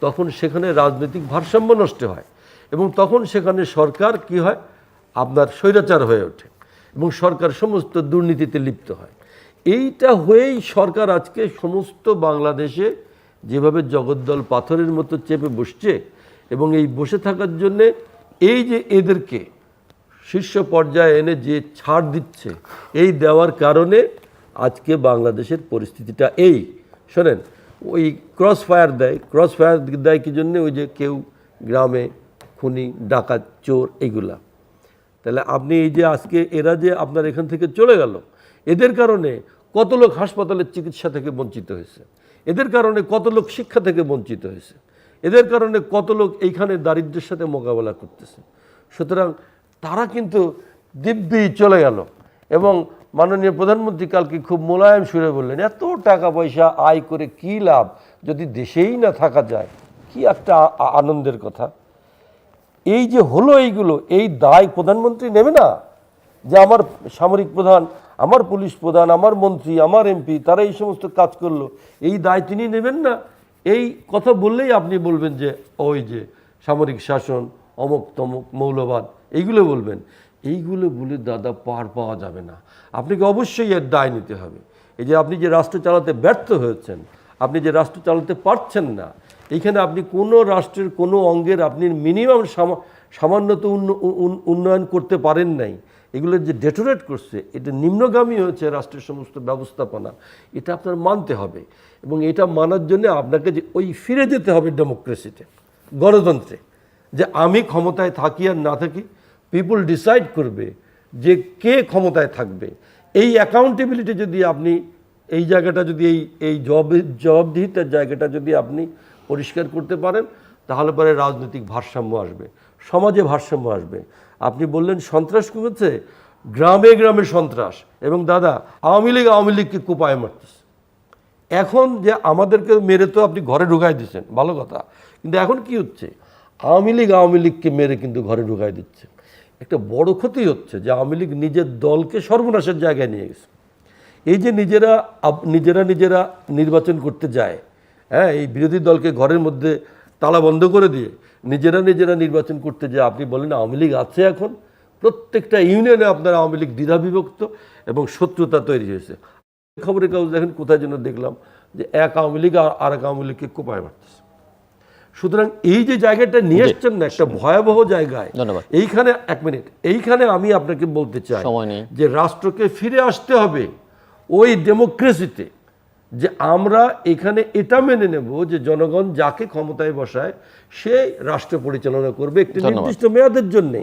তখন সেখানে রাজনৈতিক ভারসাম্য নষ্ট হয় এবং তখন সেখানে সরকার কি হয়, আপনার স্বৈরাচার হয়ে ওঠে এবং সরকার সমস্ত দুর্নীতিতে লিপ্ত হয়। এইটা হয়েই সরকার আজকে সমস্ত বাংলাদেশে যেভাবে জগদ্দল পাথরের মতো চেপে বসছে এবং এই বসে থাকার জন্যে এই যে এদেরকে শীর্ষ পর্যায়ে এনে যে ছাড় দিচ্ছে, এই দেওয়ার কারণে আজকে বাংলাদেশের পরিস্থিতিটা এই। শোনেন, ওই ক্রস ফায়ার দেয় কি জন্যে, ওই যে কেউ গ্রামে খুনি, ডাকাত, চোর, এইগুলা। তাহলে আপনি এই যে আজকে এরা যে আপনার এখান থেকে চলে গেল, এদের কারণে কত লোক হাসপাতালের চিকিৎসা থেকে বঞ্চিত হয়েছে, এদের কারণে কত লোক শিক্ষা থেকে বঞ্চিত হয়েছে, এদের কারণে কত লোক এইখানে দারিদ্র্যের সাথে মোকাবেলা করতেছে। সুতরাং তারা কিন্তু দিব্যি চলে গেল এবং মাননীয় প্রধানমন্ত্রী কালকে খুব মোলায়েম সুরে বললেন, এত টাকা পয়সা আয় করে কি লাভ যদি দেশেই না থাকা যায়। কি একটা আনন্দের কথা। এই যে হলো এইগুলো, এই দায় প্রধানমন্ত্রী নেবে না? যে আমার সামরিক প্রধান, আমার পুলিশ প্রধান, আমার মন্ত্রী, আমার এমপি তারা এই সমস্ত কাজ করলো, এই দায় তিনি নেবেন না? এই কথা বললেই আপনি বলবেন যে ওই যে সামরিক শাসন, অমুক তমুক, মৌলবাদ, এইগুলো বলবেন। এইগুলো বলে দাদা পার পাওয়া যাবে না। আপনাকে অবশ্যই এর দায় নিতে হবে। এই যে আপনি যে রাষ্ট্র চালাতে ব্যর্থ হয়েছেন, আপনি যে রাষ্ট্র চালাতে পারছেন না, এইখানে আপনি কোনো রাষ্ট্রের কোনো অঙ্গের আপনি মিনিমাম সামান্যত উন্নয়ন করতে পারেন নাই। এগুলো যে ডেটোরেট করছে, এটা নিম্নগামী হয়েছে রাষ্ট্রের সমস্ত ব্যবস্থাপনা, এটা আপনার মানতে হবে। এবং এটা মানার জন্য আপনাকে যে ওই ফিরে যেতে হবে ডেমোক্রেসিতে, গণতন্ত্রে, যে আমি ক্ষমতায় থাকি আর না থাকি, পিপল ডিসাইড করবে যে কে ক্ষমতায় থাকবে। এই অ্যাকাউন্টেবিলিটি যদি আপনি এই জায়গাটা যদি এই জবাবদিহিতার জায়গাটা যদি আপনি পরিষ্কার করতে পারেন, তাহলে পরে রাজনৈতিক ভারসাম্য আসবে, সমাজে ভারসাম্য আসবে। আপনি বললেন সন্ত্রাস কমেছে, গ্রামে গ্রামে সন্ত্রাস, এবং দাদা আওয়ামী লীগকে কোপায় মারতেছে। এখন যে আমাদেরকে মেরে তো আপনি ঘরে ঢুকাই দিচ্ছেন, ভালো কথা, কিন্তু এখন কি হচ্ছে, আওয়ামী লীগকে মেরে কিন্তু ঘরে ঢুকাই দিচ্ছে। একটা বড় ক্ষতি হচ্ছে যে আওয়ামী লীগ নিজের দলকে সর্বনাশের জায়গায় নিয়ে গেছে। এই যে নিজেরা নির্বাচন করতে যায়, হ্যাঁ, এই বিরোধী দলকে ঘরের মধ্যে তালা বন্ধ করে দিয়ে নিজেরা নির্বাচন করতে যে আপনি বলেন আওয়ামী লীগ আছে এখন, প্রত্যেকটা ইউনিয়নে আপনার আওয়ামী লীগ দ্বিধা বিভক্ত এবং শত্রুতা তৈরি হয়েছে। খবরের কাগজ দেখেন কোথায় যেন দেখলাম যে এক আওয়ামী লীগ আর এক আওয়ামী লীগকে কোপায় মারতেছে। সুতরাং এই যে জায়গাটা নিয়ে এসছেন না, একটা ভয়াবহ জায়গায়, ধন্যবাদ। এইখানে 1 মিনিট, এইখানে আমি আপনাকে বলতে চাই সময় নেই। যে রাষ্ট্রকে ফিরে আসতে হবে ওই ডেমোক্রেসিতে, যে আমরা এখানে এটা মেনে নেব যে জনগণ যাকে ক্ষমতায় বসায় সে রাষ্ট্র পরিচালনা করবে একটি নির্দিষ্ট মেয়াদের জন্য।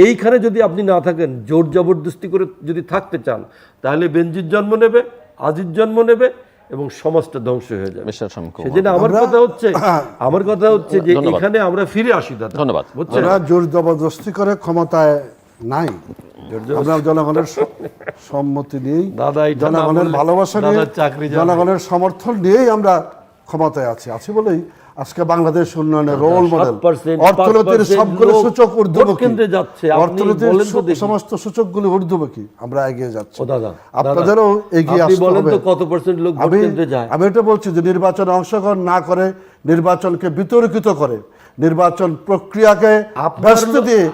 এইখানে যদি আপনি না থাকেন, জোর জবরদস্তি করে যদি থাকতে চান, তাহলে বেনজির জন্ম নেবে, আজিজ জন্ম নেবে এবং সমাজটা ধ্বংস হয়ে যাবে। সেজন্য আমার কথা হচ্ছে যে এখানে আমরা ফিরে আসি। দাদা ধন্যবাদ। আমরা জোর জবরদস্তি করে ক্ষমতায় নাই, আমরা জনগণের সম্মতি নিয়েই, জনগণের ভালোবাসা নিয়ে, জনগণের সমর্থন নিয়েই আমরা ক্ষমতায় আছি বলেই আজকে বাংলাদেশ উন্নয়নের রোল মডেল। অর্থনীতির সবগুলো সূচক ঊর্ধ্বমুখী, অর্থনীতির সমস্ত সূচকগুলো ঊর্ধ্বমুখী, আমরা এগিয়ে যাচ্ছি। আপনাদেরও এগিয়ে আসতে হবে। কত পার্সেন্ট লোক ভোট কেন্দ্রে যায়? আমি এটা বলছি যে নির্বাচনে অংশগ্রহণ না করে, নির্বাচনকে বিতর্কিত করে, নির্বাচন প্রক্রিয়াকে ব্যস্ত দিয়ে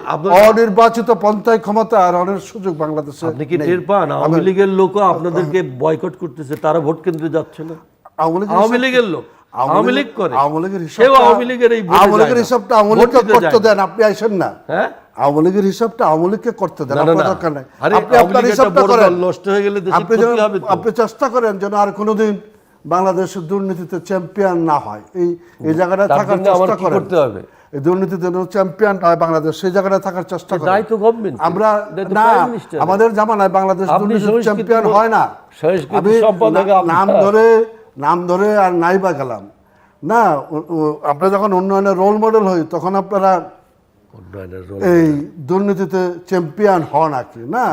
অনির্বাচিত পন্থায় ক্ষমতা আরোহণের সুযোগ বাংলাদেশে। আপনি কি টের পান আওয়ামী লীগের লোকও আপনাদেরকে বয়কট করতেছে, তারা ভোট কেন্দ্রে যাচ্ছে না? আওয়ামী লীগের লোক আওয়ামী লীগ করে, আওয়ামী লীগের হিসাবটা আওয়ামী লীগকে করতে দেন, আপনি আইসেন না। হ্যাঁ, আওয়ামী লীগের হিসাবটা আওয়ামী লীগকে করতে দেন, আপনার দরকার নাই। আপনি আপনার হিসাবটা করেন, নষ্ট হয়ে গেলে আপনি চেষ্টা করেন যেন আর কোনোদিন বাংলাদেশের দুর্নীতিতে চ্যাম্পিয়ন না হয়। এই জায়গাটায় থাকার চেষ্টা করেন, এই দুর্নীতিতে চ্যাম্পিয়ন হয় বাংলাদেশ, সেই জায়গায় থাকার চেষ্টা করেন। আমরা না, আমাদের জামানায় বাংলাদেশ দুর্নীতিতে চ্যাম্পিয়ন হয় না। আমি নাম ধরে আর নাই বা গেলাম না। আমরা যখন উন্নয়নের রোল মডেল হই, তখন আপনারা এই দুর্নীতিতে চ্যাম্পিয়ন হন নাকি না?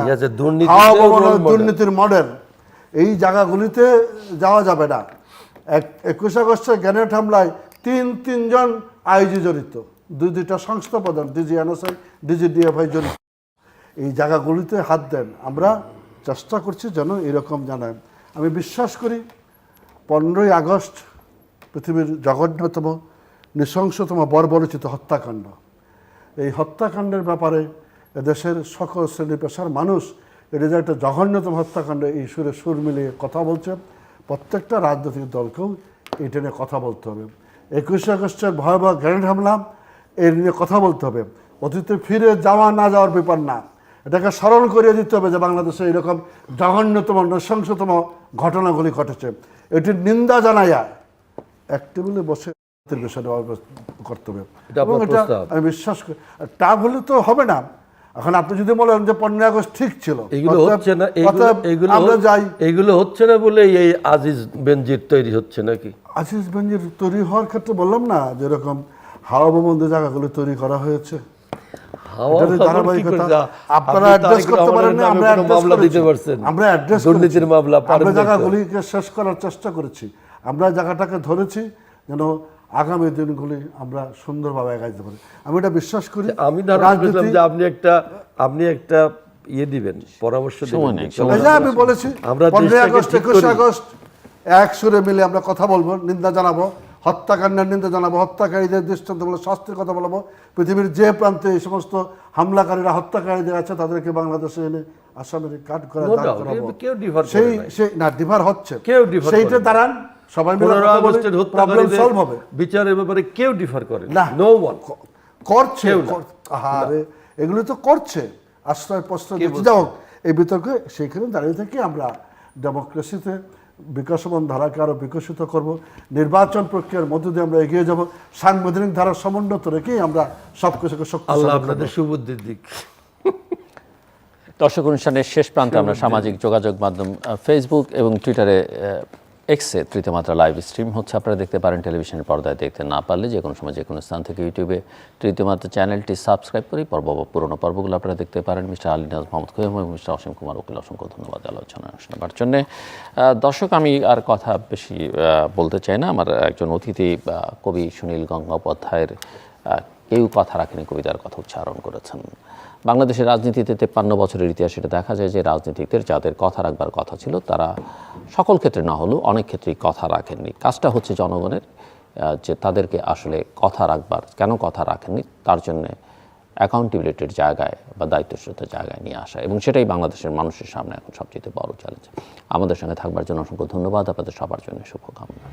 দুর্নীতির মডেল এই জায়গাগুলিতে যাওয়া যাবে না। 21 আগস্টের গ্রেনেড হামলায় তিনজন আইজি জড়িত, দুইটা সংস্থা প্রধান, ডিজি এনএসআই, ডিজি ডিএফআই জড়িত। এই জায়গাগুলিতে হাত দেন। আমরা চেষ্টা করছি যেন এরকম জানায়। আমি বিশ্বাস করি 15ই আগস্ট পৃথিবীর জঘন্যতম, নৃশংসতম, বর্বরচিত হত্যাকাণ্ড। এই হত্যাকাণ্ডের ব্যাপারে দেশের সকল শ্রেণী পেশার মানুষ এটা যে একটা জঘন্যতম হত্যাকাণ্ড, এই সুরে সুর মিলিয়ে কথা বলছেন। প্রত্যেকটা রাজনৈতিক দলকেও এটা নিয়ে কথা বলতে হবে। 21 আগস্টের ভয়াবহ গ্রেনেড হামলা, এর নিয়ে কথা বলতে হবে। অতীতে ফিরে যাওয়া না যাওয়ার ব্যাপার না, এটাকে স্মরণ করিয়ে দিতে হবে যে বাংলাদেশে এরকম জঘন্যতম, নৃশংসতম ঘটনাগুলি ঘটেছে। এটির নিন্দা জানাইয়া এক টেবিলে বসে বিষয়টা করতে হবে। এবং এটা আমি বিশ্বাস করি, তা হলে তো হবে না। এখন আপনি যদি বলেন যে 15 আগস্ট ঠিক ছিল, এগুলো হচ্ছে না, এগুলো হচ্ছে না বলে এই আজিজ বেনজির তৈরি হচ্ছে নাকি? আজিজ বেনজির তৈরি হওয়ার ক্ষেত্রে বললাম না, যেরকম হাওয়া ভবনের জায়গাগুলো তৈরি করা হয়েছে, আপনারা অ্যাড্রেস করতে পারেন না, আমরা অ্যাড্রেস আমরা জায়গাগুলিকে শেষ করার চেষ্টা করেছি। আমরা জায়গাটাকে ধরেছি যেন আগামী দিনগুলি আমরা সুন্দরভাবে এগাইতে পারি। আমি এটা বিশ্বাস করি। আমি বলছিলাম যে আপনি একটা ইয়ে দিবেন, পরামর্শ দিবেন। আমি বলেছি 15 আগস্ট 21 আগস্ট এক সুরে মিলে আমরা কথা বলবো, নিন্দা জানাবো, হত্যাকাণ্ডের নিন্দা জানাবো, হত্যাকারীদের দৃষ্টান্তমূলক শাস্তির কথা বলবো। পৃথিবীর যে প্রান্তে এই সমস্ত হামলাকারীরা, হত্যাকারীদের আছে, তাদেরকে বাংলাদেশে এনে আসামের কাট করে সেই না ডিফার হচ্ছে, সেইটা দাঁড়ান সবাই মিলে প্রবলেম সলভ হবে। বিচারের ব্যাপারে কেউ ডিফার করে না, নো ওয়ান করছে। আরে এগুলো তো করছে, আশ্রয় প্রশ্রয় দিতে যাও এই বিতর্কে। সেইখানে দাঁড়িয়ে থেকে আমরা ডেমোক্রেসিতে বিকাশমান ধারাকে আরও বিকশিত করব। নির্বাচন প্রক্রিয়ার মধ্য দিয়ে আমরা এগিয়ে যাব। সাংবিধানিক ধারা সমুন্নত রেখেই আমরা সব কিছুকে শক্তিশালী করব। আপনাদের সুবুদ্ধির দিক। দর্শক, অনুষ্ঠানের শেষ প্রান্তে আমরা সামাজিক যোগাযোগ মাধ্যম ফেসবুক এবং টুইটারে, এক্সে তৃতীয় মাত্রা লাইভ স্ট্রিম হচ্ছে, আপনারা দেখতে পারেন। টেলিভিশনের পর্দায় দেখতে না পারলে যে কোনো সময় যে কোনো স্থান থেকে ইউটিউবে তৃতীয় মাত্রা চ্যানেলটি সাবস্ক্রাইব করে পুরোনো পর্বগুলো আপনারা দেখতে পারেন। মিস্টার আলিনাজ মোহাম্মদ খোয়েম এবং মিস্টার অসীম কুমার উকিল, অসংখ্য ধন্যবাদ আলোচনা শোনাবার জন্যে। দর্শক, আমি আর কথা বেশি বলতে চাই না। আমার একজন অতিথি কবি সুনীল গঙ্গোপাধ্যায়ের কেউ কথা রাখেনি কবিতার কথা উচ্চারণ করেছেন। বাংলাদেশের রাজনীতিতে 53 বছরের ইতিহাসে এটা দেখা যায় যে রাজনীতিকদের যাদের কথা রাখবার কথা ছিল তারা সকল ক্ষেত্রে না হলেও অনেক ক্ষেত্রেই কথা রাখেননি। কাজটা হচ্ছে জনগণের যে তাদেরকে আসলে কথা রাখবার, কেন কথা রাখেননি তার জন্যে অ্যাকাউন্টেবিলিটির জায়গায় বা দায়িত্বশীলতার জায়গায় নিয়ে আসা, এবং সেটাই বাংলাদেশের মানুষের সামনে এখন সবচেয়ে বড় চ্যালেঞ্জ। আমাদের সঙ্গে থাকবার জন্য অসংখ্য ধন্যবাদ, আপনাদের সবার জন্য শুভকামনা।